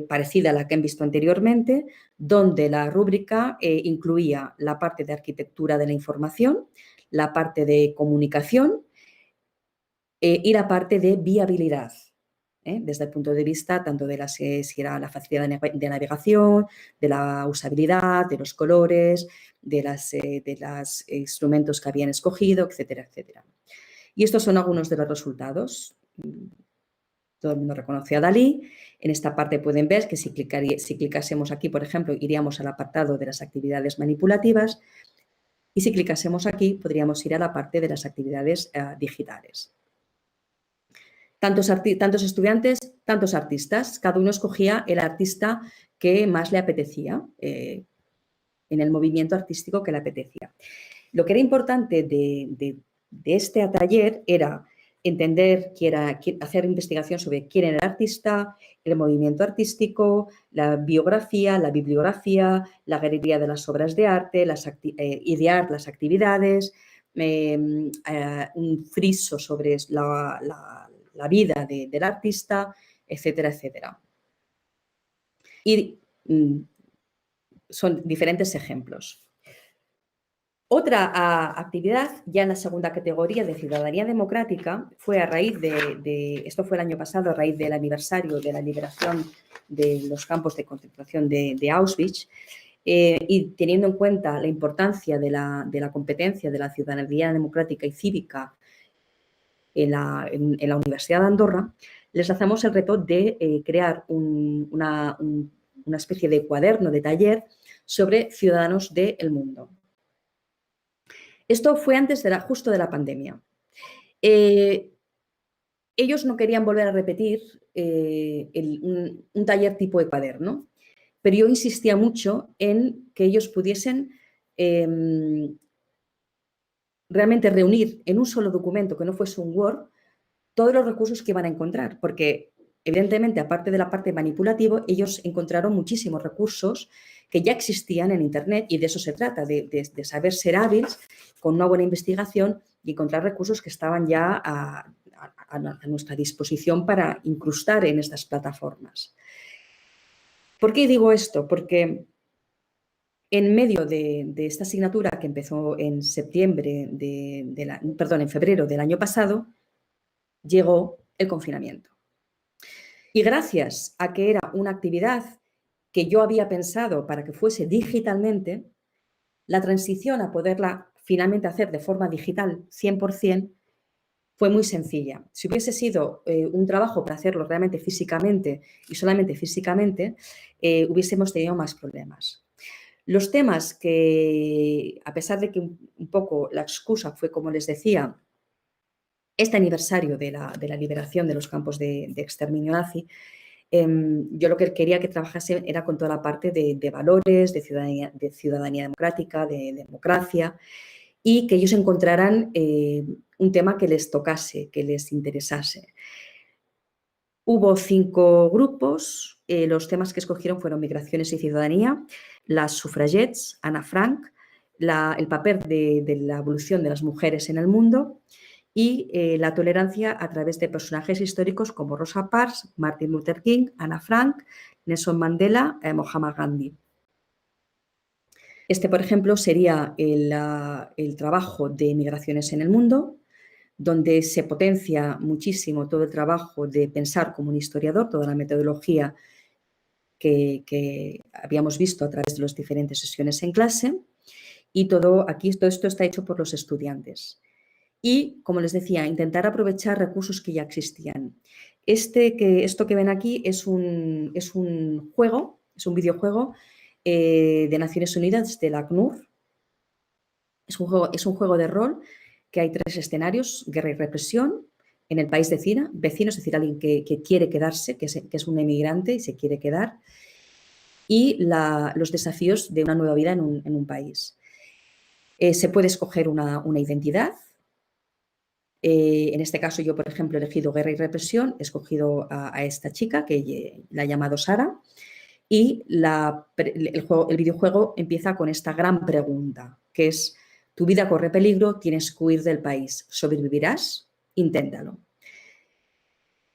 parecida a la que han visto anteriormente, donde la rúbrica incluía la parte de arquitectura de la información, la parte de comunicación y la parte de viabilidad. Desde el punto de vista tanto de si era la facilidad de navegación, de la usabilidad, de los colores, de los instrumentos que habían escogido, etcétera, etcétera. Y estos son algunos de los resultados. Todo el mundo reconoce a Dalí. En esta parte pueden ver que si clicásemos aquí, por ejemplo, iríamos al apartado de las actividades manipulativas y si clicásemos aquí podríamos ir a la parte de las actividades digitales. Tantos estudiantes, tantos artistas. Cada uno escogía el artista que más le apetecía, en el movimiento artístico que le apetecía. Lo que era importante de este taller era entender, hacer investigación sobre quién era el artista, el movimiento artístico, la biografía, la bibliografía, la galería de las obras de arte, idear las actividades, un friso sobre la vida del artista, etcétera, etcétera. Y son diferentes ejemplos. Otra actividad, ya en la segunda categoría de ciudadanía democrática, fue a raíz esto fue el año pasado, a raíz del aniversario de la liberación de los campos de concentración de Auschwitz, y teniendo en cuenta la importancia de la competencia de la ciudadanía democrática y cívica en la Universidad de Andorra, les lanzamos el reto de crear una especie de cuaderno de taller sobre ciudadanos del mundo. Esto fue antes justo de la pandemia. Ellos no querían volver a repetir un taller tipo de cuaderno, pero yo insistía mucho en que ellos pudiesen realmente reunir en un solo documento, que no fuese un Word, todos los recursos que iban a encontrar, porque evidentemente, aparte de la parte manipulativa, ellos encontraron muchísimos recursos que ya existían en Internet y de eso se trata, de saber ser hábiles con una buena investigación y encontrar recursos que estaban ya a nuestra disposición para incrustar en estas plataformas. ¿Por qué digo esto? Porque en medio de esta asignatura que empezó en en febrero del año pasado, llegó el confinamiento. Y gracias a que era una actividad que yo había pensado para que fuese digitalmente, la transición a poderla finalmente hacer de forma digital 100% fue muy sencilla. Si hubiese sido un trabajo para hacerlo realmente físicamente y solamente físicamente, hubiésemos tenido más problemas. Los temas que, a pesar de que un poco la excusa fue, como les decía, este aniversario de la liberación de los campos de exterminio nazi, yo lo que quería que trabajase era con toda la parte de valores, de ciudadanía democrática, de democracia, y que ellos encontraran un tema que les tocase, que les interesase. Hubo 5 grupos, los temas que escogieron fueron migraciones y ciudadanía, las sufragettes, Ana Frank, el papel de la evolución de las mujeres en el mundo y la tolerancia a través de personajes históricos como Rosa Parks, Martin Luther King, Ana Frank, Nelson Mandela, Mohammad Gandhi. Este, por ejemplo, sería el trabajo de migraciones en el mundo, donde se potencia muchísimo todo el trabajo de pensar como un historiador, toda la metodología que habíamos visto a través de las diferentes sesiones en clase, y todo esto está hecho por los estudiantes. Y, como les decía, intentar aprovechar recursos que ya existían. Esto que ven aquí es un juego, es un videojuego de Naciones Unidas, de la ACNUR. Es un juego de rol que hay 3 escenarios: guerra y represión en el país vecino, es decir, alguien que quiere quedarse, que es un emigrante y se quiere quedar, y los desafíos de una nueva vida en un país. Se puede escoger una identidad. En este caso yo, por ejemplo, he elegido guerra y represión, he escogido a esta chica que la he llamado Sara, y el videojuego empieza con esta gran pregunta, que es: tu vida corre peligro, tienes que huir del país, ¿sobrevivirás? Inténtalo.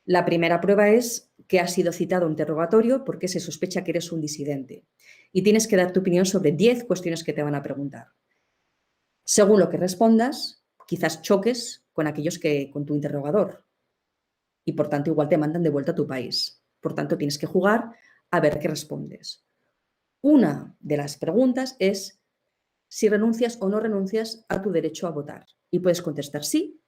La primera prueba es que has sido citado a un interrogatorio porque se sospecha que eres un disidente y tienes que dar tu opinión sobre 10 cuestiones que te van a preguntar. Según lo que respondas, quizás choques con tu interrogador y, por tanto, igual te mandan de vuelta a tu país. Por tanto, tienes que jugar a ver qué respondes. Una de las preguntas es si renuncias o no renuncias a tu derecho a votar. Y puedes contestar sí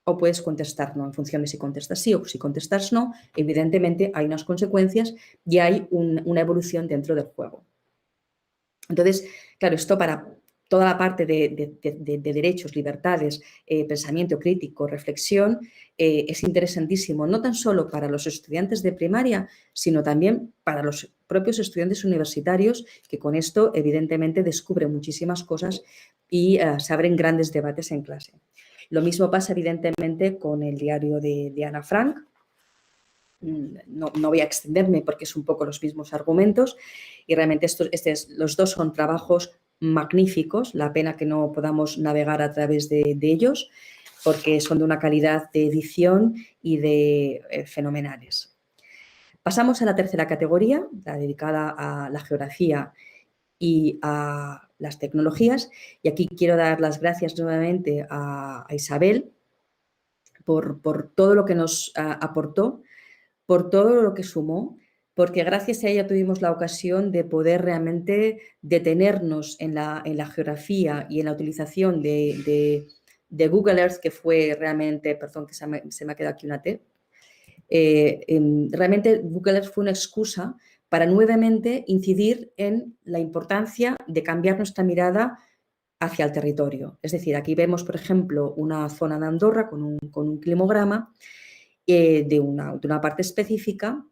o puedes contestar no. En función de si contestas sí o si contestas no, evidentemente hay unas consecuencias y hay una evolución dentro del juego. Entonces, claro, esto para toda la parte de derechos, libertades, pensamiento crítico, reflexión, es interesantísimo, no tan solo para los estudiantes de primaria, sino también para los propios estudiantes universitarios, que con esto evidentemente descubren muchísimas cosas y se abren grandes debates en clase. Lo mismo pasa evidentemente con el diario de Ana Frank. No voy a extenderme porque es un poco los mismos argumentos y realmente los 2 son trabajos magníficos, la pena que no podamos navegar a través de ellos porque son de una calidad de edición y de fenomenales. Pasamos a la tercera categoría, la dedicada a la geografía y a las tecnologías, y aquí quiero dar las gracias nuevamente a Isabel por todo lo que nos aportó, por todo lo que sumó, porque gracias a ella tuvimos la ocasión de poder realmente detenernos en la geografía y en la utilización de Google Earth, que fue realmente, perdón que se me ha quedado aquí una T, realmente Google Earth fue una excusa para nuevamente incidir en la importancia de cambiar nuestra mirada hacia el territorio. Es decir, aquí vemos, por ejemplo, una zona de Andorra con un climograma de una parte específica,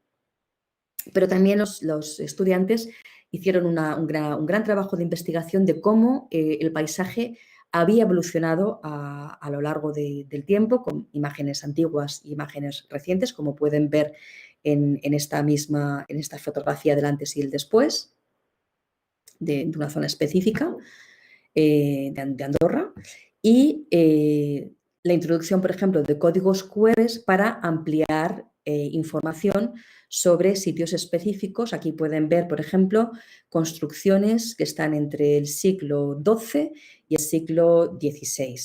pero también los estudiantes hicieron un gran trabajo de investigación de cómo el paisaje había evolucionado a lo largo del tiempo, con imágenes antiguas e imágenes recientes, como pueden ver en esta fotografía del antes y el después de una zona específica de Andorra, y la introducción, por ejemplo, de códigos QR para ampliar información sobre sitios específicos. Aquí pueden ver, por ejemplo, construcciones que están entre el siglo XII y el siglo XVI.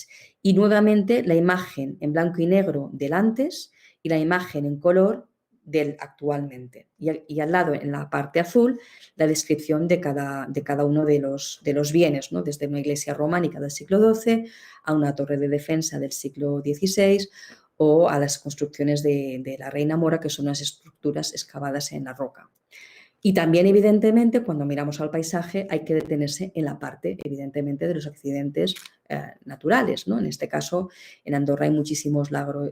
Y nuevamente la imagen en blanco y negro del antes y la imagen en color del actualmente. Y al lado, en la parte azul, la descripción de cada uno de los bienes, ¿no? Desde una iglesia románica del siglo XII a una torre de defensa del siglo XVI o a las construcciones de la Reina Mora, que son unas estructuras excavadas en la roca. Y también, evidentemente, cuando miramos al paisaje hay que detenerse en la parte, evidentemente, de los accidentes naturales, ¿no? En este caso, en Andorra hay muchísimos lagos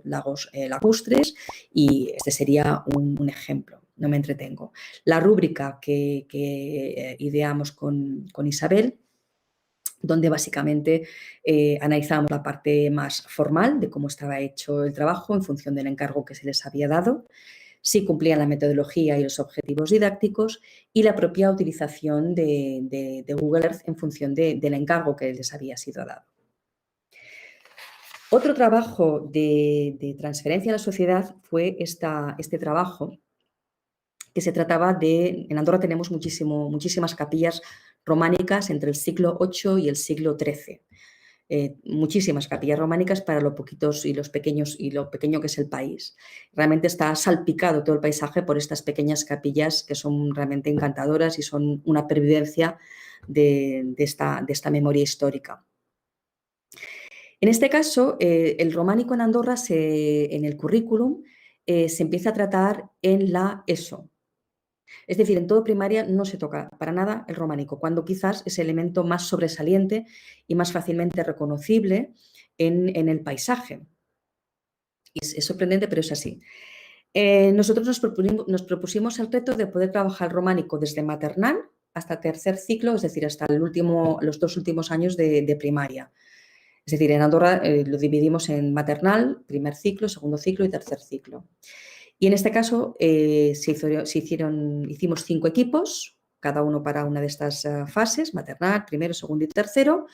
lacustres y este sería un ejemplo. No me entretengo. La rúbrica que ideamos con Isabel, donde básicamente analizamos la parte más formal de cómo estaba hecho el trabajo en función del encargo que se les había dado, si cumplían la metodología y los objetivos didácticos y la propia utilización de Google Earth en función del encargo que les había sido dado. Otro trabajo de transferencia a la sociedad fue este trabajo que se trataba de... En Andorra tenemos muchísimas capillas románicas entre el siglo VIII y el siglo XIII. Muchísimas capillas románicas para lo poquitos y los pequeños y lo pequeño que es el país. Realmente está salpicado todo el paisaje por estas pequeñas capillas que son realmente encantadoras y son una pervivencia de esta memoria histórica. En este caso, el románico en Andorra, en el currículum, se empieza a tratar en la ESO. Es decir, en todo primaria no se toca para nada el románico, cuando quizás es el elemento más sobresaliente y más fácilmente reconocible en el paisaje. Es sorprendente, pero es así. Nosotros nos propusimos el reto de poder trabajar el románico desde maternal hasta tercer ciclo, es decir, hasta los 2 últimos años de primaria. Es decir, en Andorra lo dividimos en maternal, primer ciclo, segundo ciclo y tercer ciclo. Y en este caso hicimos 5 equipos, cada uno para una de estas fases, maternal, primero, segundo y tercero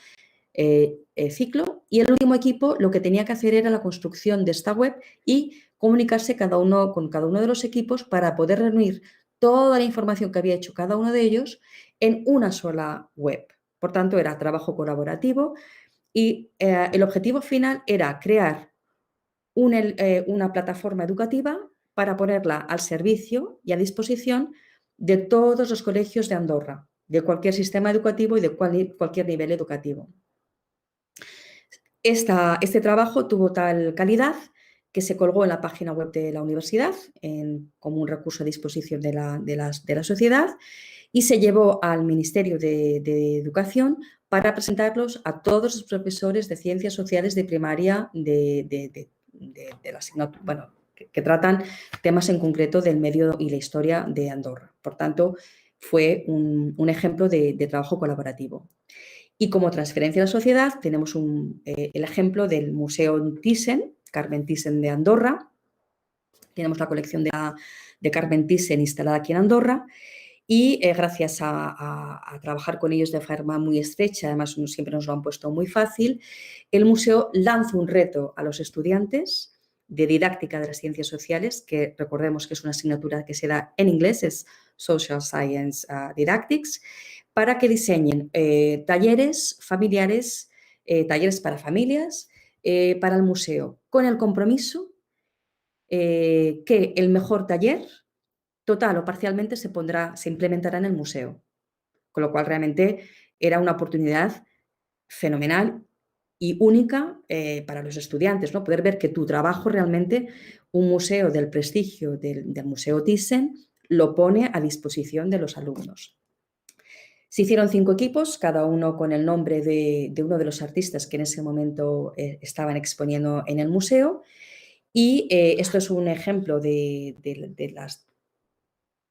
ciclo. Y el último equipo lo que tenía que hacer era la construcción de esta web y comunicarse con cada uno de los equipos para poder reunir toda la información que había hecho cada uno de ellos en una sola web. Por tanto, era trabajo colaborativo y el objetivo final era crear una plataforma educativa para ponerla al servicio y a disposición de todos los colegios de Andorra, de cualquier sistema educativo y de cualquier nivel educativo. Este trabajo tuvo tal calidad que se colgó en la página web de la universidad como un recurso a disposición de la sociedad y se llevó al Ministerio de Educación para presentarlos a todos los profesores de ciencias sociales de primaria de la asignatura, bueno, que tratan temas en concreto del medio y la historia de Andorra. Por tanto, fue un ejemplo de trabajo colaborativo. Y como transferencia a la sociedad tenemos el ejemplo del Museo Thyssen, Carmen Thyssen de Andorra. Tenemos la colección de Carmen Thyssen instalada aquí en Andorra y gracias a trabajar con ellos de forma muy estrecha, además siempre nos lo han puesto muy fácil, el museo lanza un reto a los estudiantes de didáctica de las ciencias sociales, que recordemos que es una asignatura que se da en inglés, es Social Science Didactics, para que diseñen talleres familiares, talleres para familias, para el museo, con el compromiso que el mejor taller, total o parcialmente, se implementará en el museo. Con lo cual, realmente era una oportunidad fenomenal y única para los estudiantes, ¿no? Poder ver que tu trabajo realmente, un museo del prestigio del Museo Thyssen, lo pone a disposición de los alumnos. Se hicieron 5 equipos, cada uno con el nombre de uno de los artistas que en ese momento estaban exponiendo en el museo. Y esto es un ejemplo de las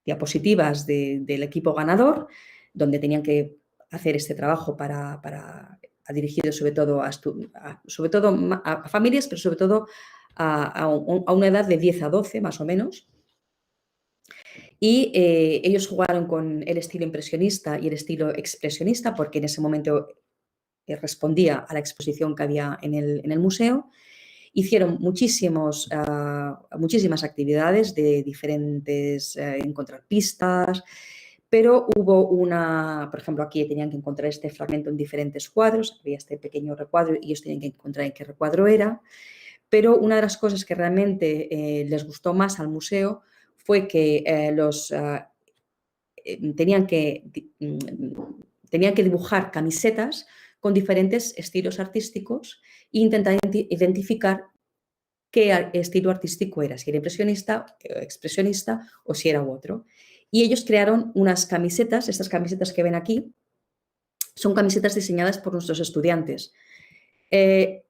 diapositivas del equipo ganador, donde tenían que hacer este trabajo dirigido sobre todo a familias, pero sobre todo a una edad de 10 a 12 más o menos. Y ellos jugaron con el estilo impresionista y el estilo expresionista porque en ese momento respondía a la exposición que había en el museo. Hicieron muchísimas actividades de diferentes, encontrar pistas, pero hubo por ejemplo, aquí tenían que encontrar este fragmento en diferentes cuadros, había este pequeño recuadro y ellos tenían que encontrar en qué recuadro era, pero una de las cosas que realmente les gustó más al museo fue que tenían que dibujar camisetas con diferentes estilos artísticos e intentar identificar qué estilo artístico era, si era impresionista, expresionista o si era otro. Y ellos crearon unas camisetas, estas camisetas que ven aquí, son camisetas diseñadas por nuestros estudiantes.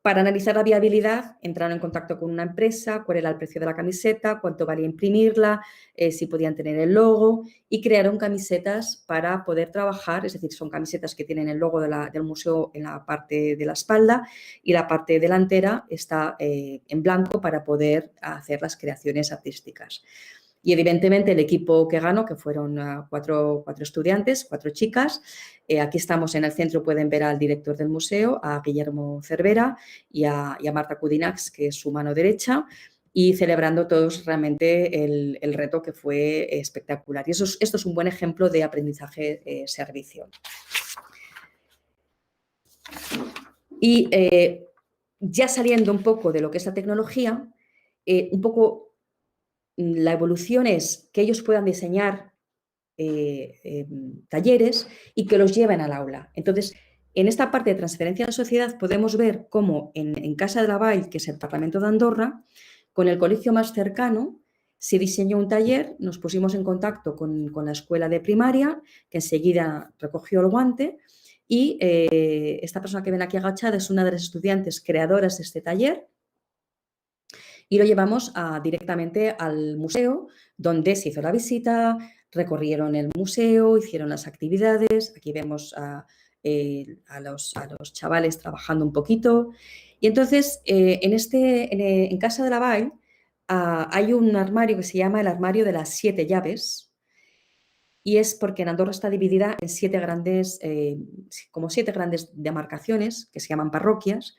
Para analizar la viabilidad, entraron en contacto con una empresa, cuál era el precio de la camiseta, cuánto valía imprimirla, si podían tener el logo, y crearon camisetas para poder trabajar, es decir, son camisetas que tienen el logo del museo en la parte de la espalda y la parte delantera está en blanco para poder hacer las creaciones artísticas. Y evidentemente el equipo que ganó, que fueron cuatro estudiantes, 4 chicas, aquí estamos en el centro, pueden ver al director del museo, a Guillermo Cervera y a Marta Cudinax, que es su mano derecha, y celebrando todos realmente el reto, que fue espectacular. Y esto es un buen ejemplo de aprendizaje-servicio. Y ya saliendo un poco de lo que es la tecnología, un poco la evolución es que ellos puedan diseñar talleres y que los lleven al aula. Entonces, en esta parte de transferencia a la sociedad podemos ver cómo en Casa de la Vall, que es el Parlamento de Andorra, con el colegio más cercano, se diseñó un taller, nos pusimos en contacto con la escuela de primaria, que enseguida recogió el guante, y esta persona que ven aquí agachada es una de las estudiantes creadoras de este taller, y lo llevamos directamente al museo, donde se hizo la visita, recorrieron el museo, hicieron las actividades. Aquí vemos a los chavales trabajando un poquito. Y entonces, en Casa de la Vall hay un armario que se llama el armario de las 7 llaves, y es porque en Andorra está dividida en 7 grandes, como 7 grandes demarcaciones, que se llaman parroquias.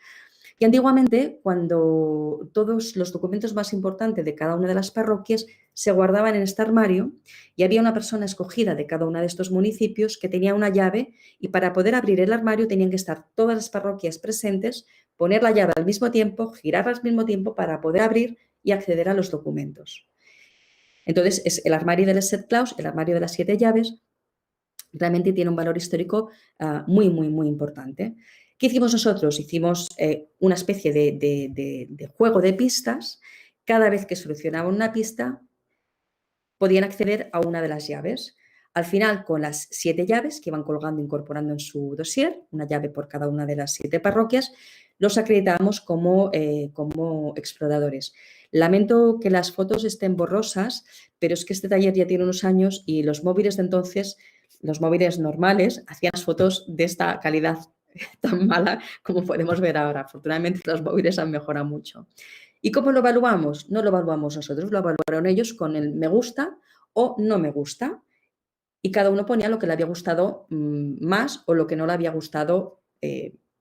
Y antiguamente, cuando todos los documentos más importantes de cada una de las parroquias se guardaban en este armario, y había una persona escogida de cada uno de estos municipios que tenía una llave, y para poder abrir el armario tenían que estar todas las parroquias presentes, poner la llave al mismo tiempo, girarla al mismo tiempo para poder abrir y acceder a los documentos. Entonces, es el armario de les 7 claus, el armario de las 7 llaves, realmente tiene un valor histórico muy, muy, muy importante. ¿Qué hicimos nosotros? Hicimos una especie de juego de pistas. Cada vez que solucionaban una pista, podían acceder a una de las llaves. Al final, con las 7 llaves que iban colgando, incorporando en su dossier, una llave por cada una de las 7 parroquias, los acreditamos como exploradores. Lamento que las fotos estén borrosas, pero es que este taller ya tiene unos años y los móviles de entonces, los móviles normales, hacían las fotos de esta calidad tan mala como podemos ver ahora. Afortunadamente los móviles han mejorado mucho. ¿Y cómo lo evaluamos? No lo evaluamos nosotros, lo evaluaron ellos con el me gusta o no me gusta. Y cada uno ponía lo que le había gustado más o lo que no le había gustado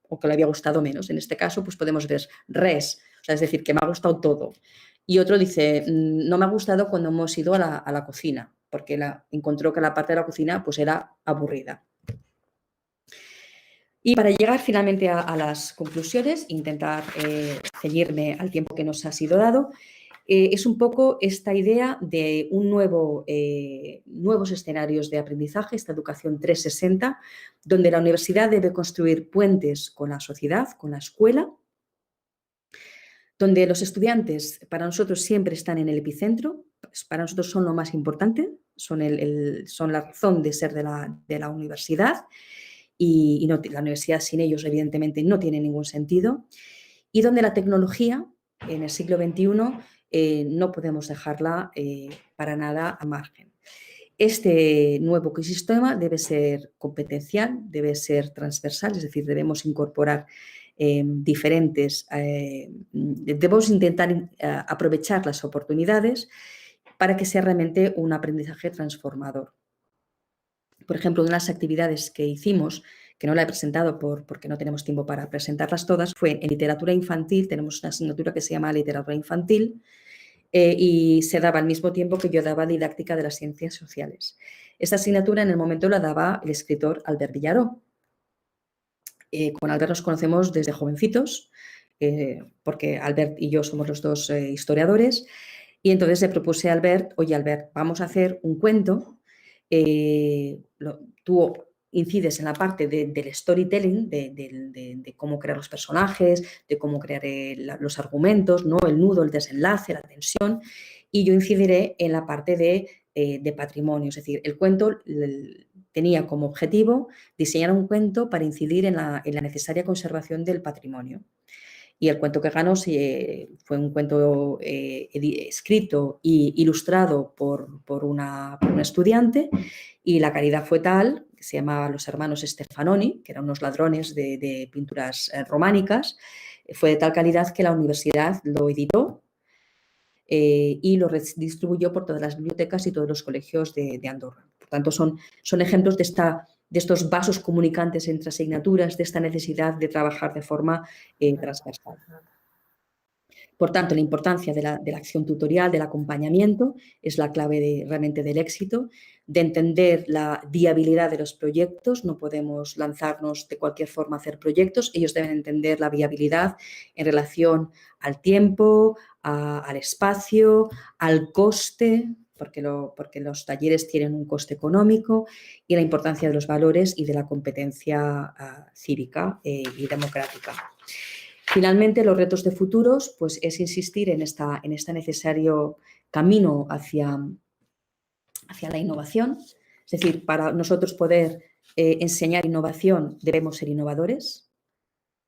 o que le había gustado menos. En este caso, pues podemos ver res, o sea, es decir, que me ha gustado todo. Y otro dice, no me ha gustado cuando hemos ido a la cocina, porque encontró que la parte de la cocina pues era aburrida. Y para llegar finalmente a las conclusiones, intentar ceñirme al tiempo que nos ha sido dado, es un poco esta idea de nuevos escenarios de aprendizaje, esta educación 360, donde la universidad debe construir puentes con la sociedad, con la escuela, donde los estudiantes para nosotros siempre están en el epicentro, para nosotros son lo más importante, son la razón de ser de la universidad. Y no, la universidad sin ellos, evidentemente, no tiene ningún sentido. Y donde la tecnología, en el siglo XXI, no podemos dejarla para nada a margen. Este nuevo ecosistema debe ser competencial, debe ser transversal, es decir, debemos incorporar debemos intentar aprovechar las oportunidades para que sea realmente un aprendizaje transformador. Por ejemplo, una de las actividades que hicimos, que no la he presentado porque no tenemos tiempo para presentarlas todas, fue en literatura infantil. Tenemos una asignatura que se llama literatura infantil y se daba al mismo tiempo que yo daba didáctica de las ciencias sociales. Esta asignatura en el momento la daba el escritor Albert Villaró. Con Albert nos conocemos desde jovencitos, porque Albert y yo somos los dos historiadores. Y entonces le propuse a Albert, oye Albert, vamos a hacer un cuento, tú incides en la parte del storytelling, de cómo crear los personajes, de cómo crear los argumentos, ¿no? El nudo, el desenlace, la tensión, y yo incidiré en la parte de patrimonio. Es decir, el cuento tenía como objetivo diseñar un cuento para incidir en la necesaria conservación del patrimonio. Y el cuento que ganó fue un cuento escrito e ilustrado por una estudiante, y la calidad fue tal, que se llamaba Los hermanos Stefanoni, que eran unos ladrones de pinturas románicas. Fue de tal calidad que la universidad lo editó y lo distribuyó por todas las bibliotecas y todos los colegios de Andorra. Por tanto, son ejemplos de estos vasos comunicantes entre asignaturas, de esta necesidad de trabajar de forma transversal. Por tanto, la importancia de la acción tutorial, del acompañamiento, es la clave realmente del éxito, de entender la viabilidad de los proyectos. No podemos lanzarnos de cualquier forma a hacer proyectos. Ellos deben entender la viabilidad en relación al tiempo, al espacio, al coste, porque los talleres tienen un coste económico, y la importancia de los valores y de la competencia cívica y democrática. Finalmente, los retos de futuros, pues es insistir en este necesario camino hacia la innovación. Es decir, para nosotros poder enseñar innovación debemos ser innovadores.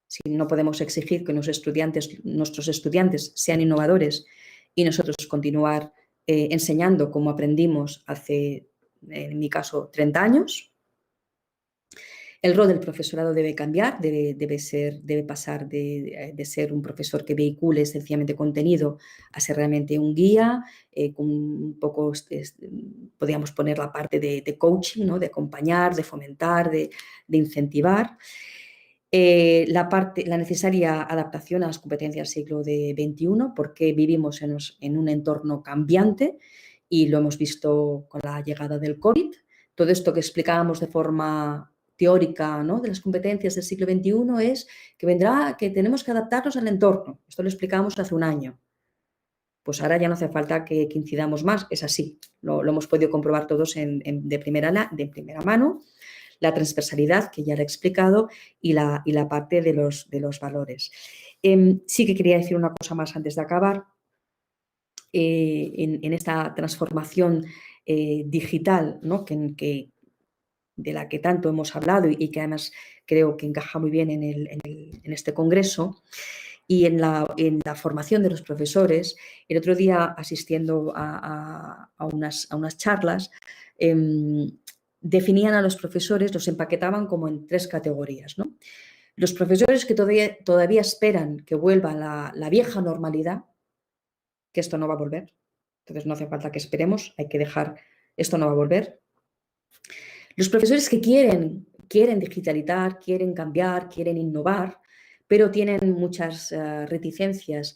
Si no podemos exigir que nuestros estudiantes sean innovadores y nosotros continuar enseñando como aprendimos hace, en mi caso, 30 años. El rol del profesorado debe cambiar, debe pasar de ser un profesor que vehicule sencillamente contenido a ser realmente un guía, con un poco, podríamos poner la parte de coaching, ¿no? De acompañar, de fomentar, de incentivar. La necesaria adaptación a las competencias del siglo XXI, porque vivimos en un entorno cambiante y lo hemos visto con la llegada del COVID. Todo esto que explicábamos de forma teórica, ¿no? De las competencias del siglo XXI es que tenemos que adaptarnos al entorno. Esto lo explicábamos hace un año. Pues ahora ya no hace falta que incidamos más, es así. Lo hemos podido comprobar todos de primera mano. La transversalidad, que ya le he explicado, y la parte de los valores. Sí que quería decir una cosa más antes de acabar. En esta transformación digital, ¿no? de la que tanto hemos hablado y que además creo que encaja muy bien en este congreso, y en la formación de los profesores. El otro día, asistiendo a unas charlas, definían a los profesores, los empaquetaban como en 3 categorías, ¿no? Los profesores que todavía esperan que vuelva la vieja normalidad, que esto no va a volver, entonces no hace falta que esperemos, hay que dejar, esto no va a volver. Los profesores que quieren digitalizar, quieren cambiar, quieren innovar, pero tienen muchas reticencias,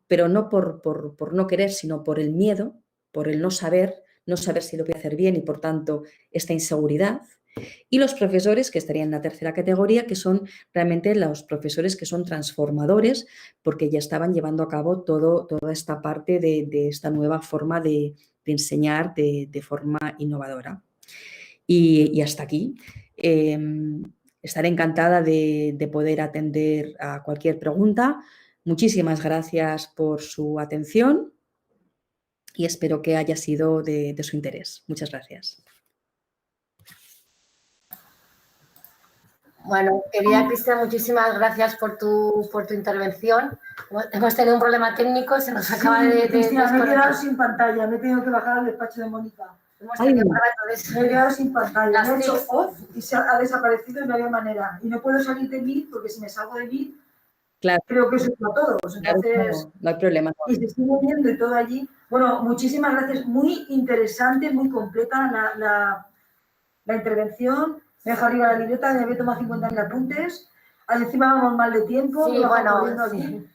pero no por no querer, sino por el miedo, por el no saber si lo voy a hacer bien y, por tanto, esta inseguridad. Y los profesores que estarían en la tercera categoría, que son realmente los profesores que son transformadores, porque ya estaban llevando a cabo toda esta parte de esta nueva forma de enseñar de forma innovadora. Y hasta aquí. Estaré encantada de poder atender a cualquier pregunta. Muchísimas gracias por su atención y espero que haya sido de su interés. Muchas gracias. Bueno, querida Cristina, muchísimas gracias por tu intervención. Hemos tenido un problema técnico, se nos acaba de Cristina, me he quedado sin pantalla, me he tenido que bajar al despacho de Mónica. Me he quedado sin pantalla, me he hecho off y ha desaparecido y no había manera. Y no puedo salir de Meet porque si me salgo de Meet, claro, creo que eso es para todos. Entonces, no hay problema. Y se sigue viendo y todo allí. Bueno, muchísimas gracias. Muy interesante, muy completa la intervención. Me dejo arriba la libreta, me había tomado 50.000 apuntes. Encima vamos mal de tiempo. Sí, bueno, sí.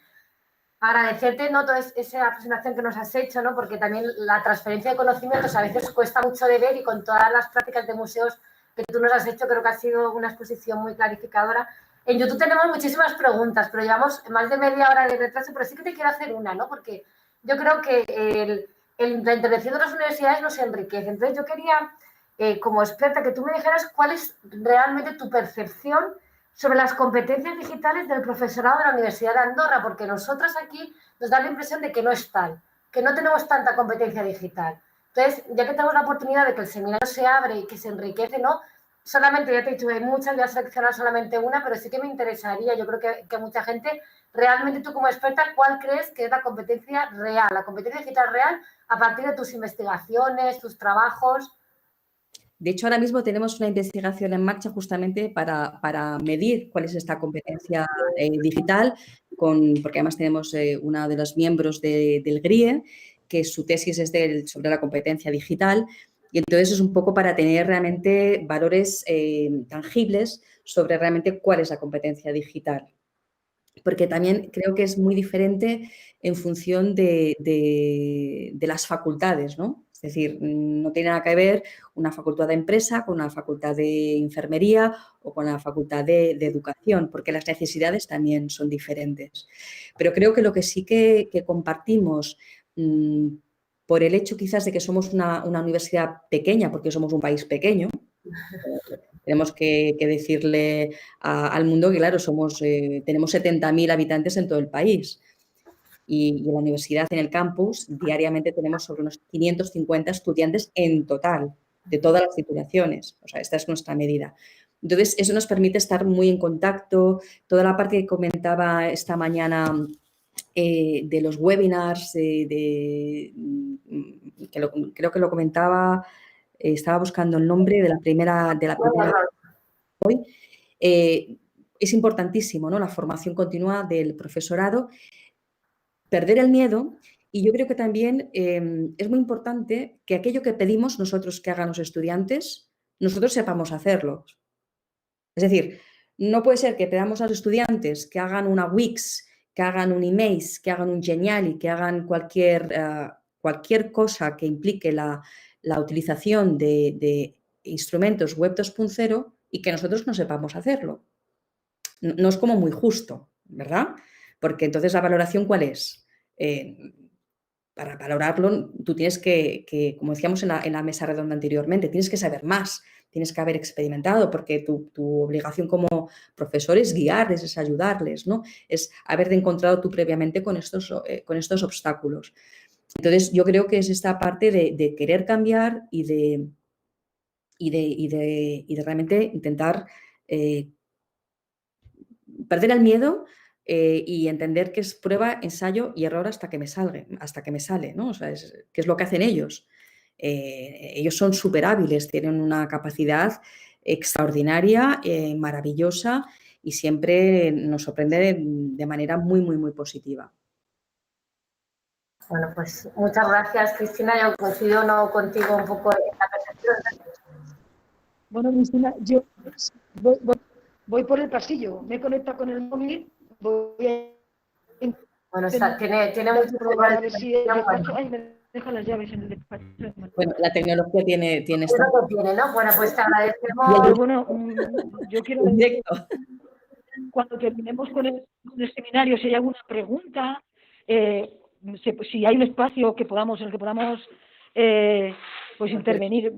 Agradecerte, ¿no?, toda esa presentación que nos has hecho, ¿no?, porque también la transferencia de conocimientos a veces cuesta mucho de ver, y con todas las prácticas de museos que tú nos has hecho, creo que ha sido una exposición muy clarificadora. En YouTube tenemos muchísimas preguntas, pero llevamos más de media hora de retraso, pero sí que te quiero hacer una, ¿no?, porque yo creo que la intervención de las universidades nos enriquece. Entonces, yo quería, como experta, que tú me dijeras cuál es realmente tu percepción sobre las competencias digitales del profesorado de la Universidad de Andorra, porque nosotras aquí nos da la impresión de que no están, que no tenemos tanta competencia digital. Entonces, ya que tenemos la oportunidad de que el seminario se abre y que se enriquece, ¿no? Solamente, ya te he dicho, hay muchas, voy a seleccionar solamente una, pero sí que me interesaría, yo creo que mucha gente, realmente tú como experta, ¿cuál crees que es la competencia real, la competencia digital real a partir de tus investigaciones, tus trabajos? De hecho, ahora mismo tenemos una investigación en marcha justamente para medir cuál es esta competencia digital, porque además tenemos una de los miembros del GRIE, que su tesis es sobre la competencia digital, y entonces es un poco para tener realmente valores tangibles sobre realmente cuál es la competencia digital. Porque también creo que es muy diferente en función de las facultades, ¿no? Es decir, no tiene nada que ver una facultad de empresa con una facultad de enfermería o con la facultad de educación, porque las necesidades también son diferentes. Pero creo que lo que sí que compartimos, por el hecho quizás de que somos una universidad pequeña, porque somos un país pequeño, tenemos que decirle al mundo que, claro, tenemos 70.000 habitantes en todo el país. Y en la universidad, en el campus, diariamente tenemos sobre unos 550 estudiantes en total, de todas las titulaciones. O sea, esta es nuestra medida. Entonces, eso nos permite estar muy en contacto. Toda la parte que comentaba esta mañana de los webinars, creo que lo comentaba, estaba buscando el nombre de la primera hoy. Es importantísimo, ¿no? La formación continua del profesorado, perder el miedo, y yo creo que también es muy importante que aquello que pedimos nosotros que hagan los estudiantes, nosotros sepamos hacerlo. Es decir, no puede ser que pedamos a los estudiantes que hagan una Wix, que hagan un Emacs, que hagan un Geniali, que hagan cualquier cosa que implique la utilización de instrumentos Web 2.0 y que nosotros no sepamos hacerlo. No es como muy justo, ¿verdad? Porque entonces la valoración, ¿cuál es? Para valorarlo, tú tienes que, como decíamos en la mesa redonda anteriormente, tienes que saber más, tienes que haber experimentado, porque tu obligación como profesor es guiarles, es ayudarles, ¿no? Es haber encontrado tú previamente con estos obstáculos. Entonces, yo creo que es esta parte de querer cambiar y de realmente intentar perder el miedo y entender que es prueba, ensayo y error hasta que me sale, ¿no? O sea, ¿qué es lo que hacen ellos? Ellos son súper hábiles, tienen una capacidad extraordinaria, maravillosa, y siempre nos sorprende de manera muy, muy, muy positiva. Bueno, pues muchas gracias, Cristina. Yo coincido contigo un poco en la percepción. Bueno, Cristina, yo voy por el pasillo, me conecto con el móvil, voy a... Bueno, tiene mucho problema. A ver si el despacho... Ay, me dejan las llaves en el despacho. Bueno, la tecnología tiene es lo que tiene, ¿no? Bueno, pues te agradecemos. Pero bueno, yo quiero decir, cuando terminemos con el seminario, si hay alguna pregunta, si hay un espacio en el que podamos pues intervenir,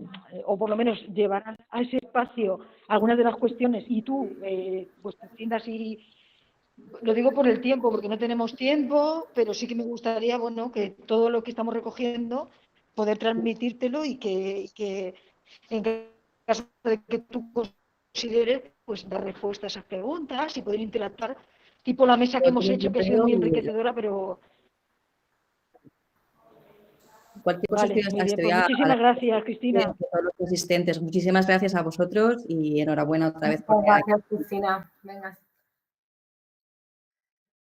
o por lo menos llevar a ese espacio algunas de las cuestiones, y tú pues te entiendas, y lo digo por el tiempo, porque no tenemos tiempo, pero sí que me gustaría, bueno, que todo lo que estamos recogiendo, poder transmitírtelo, y que en caso de que tú consideres, pues dar respuesta a esas preguntas y poder interactuar, tipo la mesa que hemos hecho, que ha sido muy enriquecedora, pero... Cualquier cosa vale, muy bien. Pues muchísimas gracias, Cristina. A todos los asistentes, muchísimas gracias a vosotros y enhorabuena otra vez. Gracias, Cristina. Venga.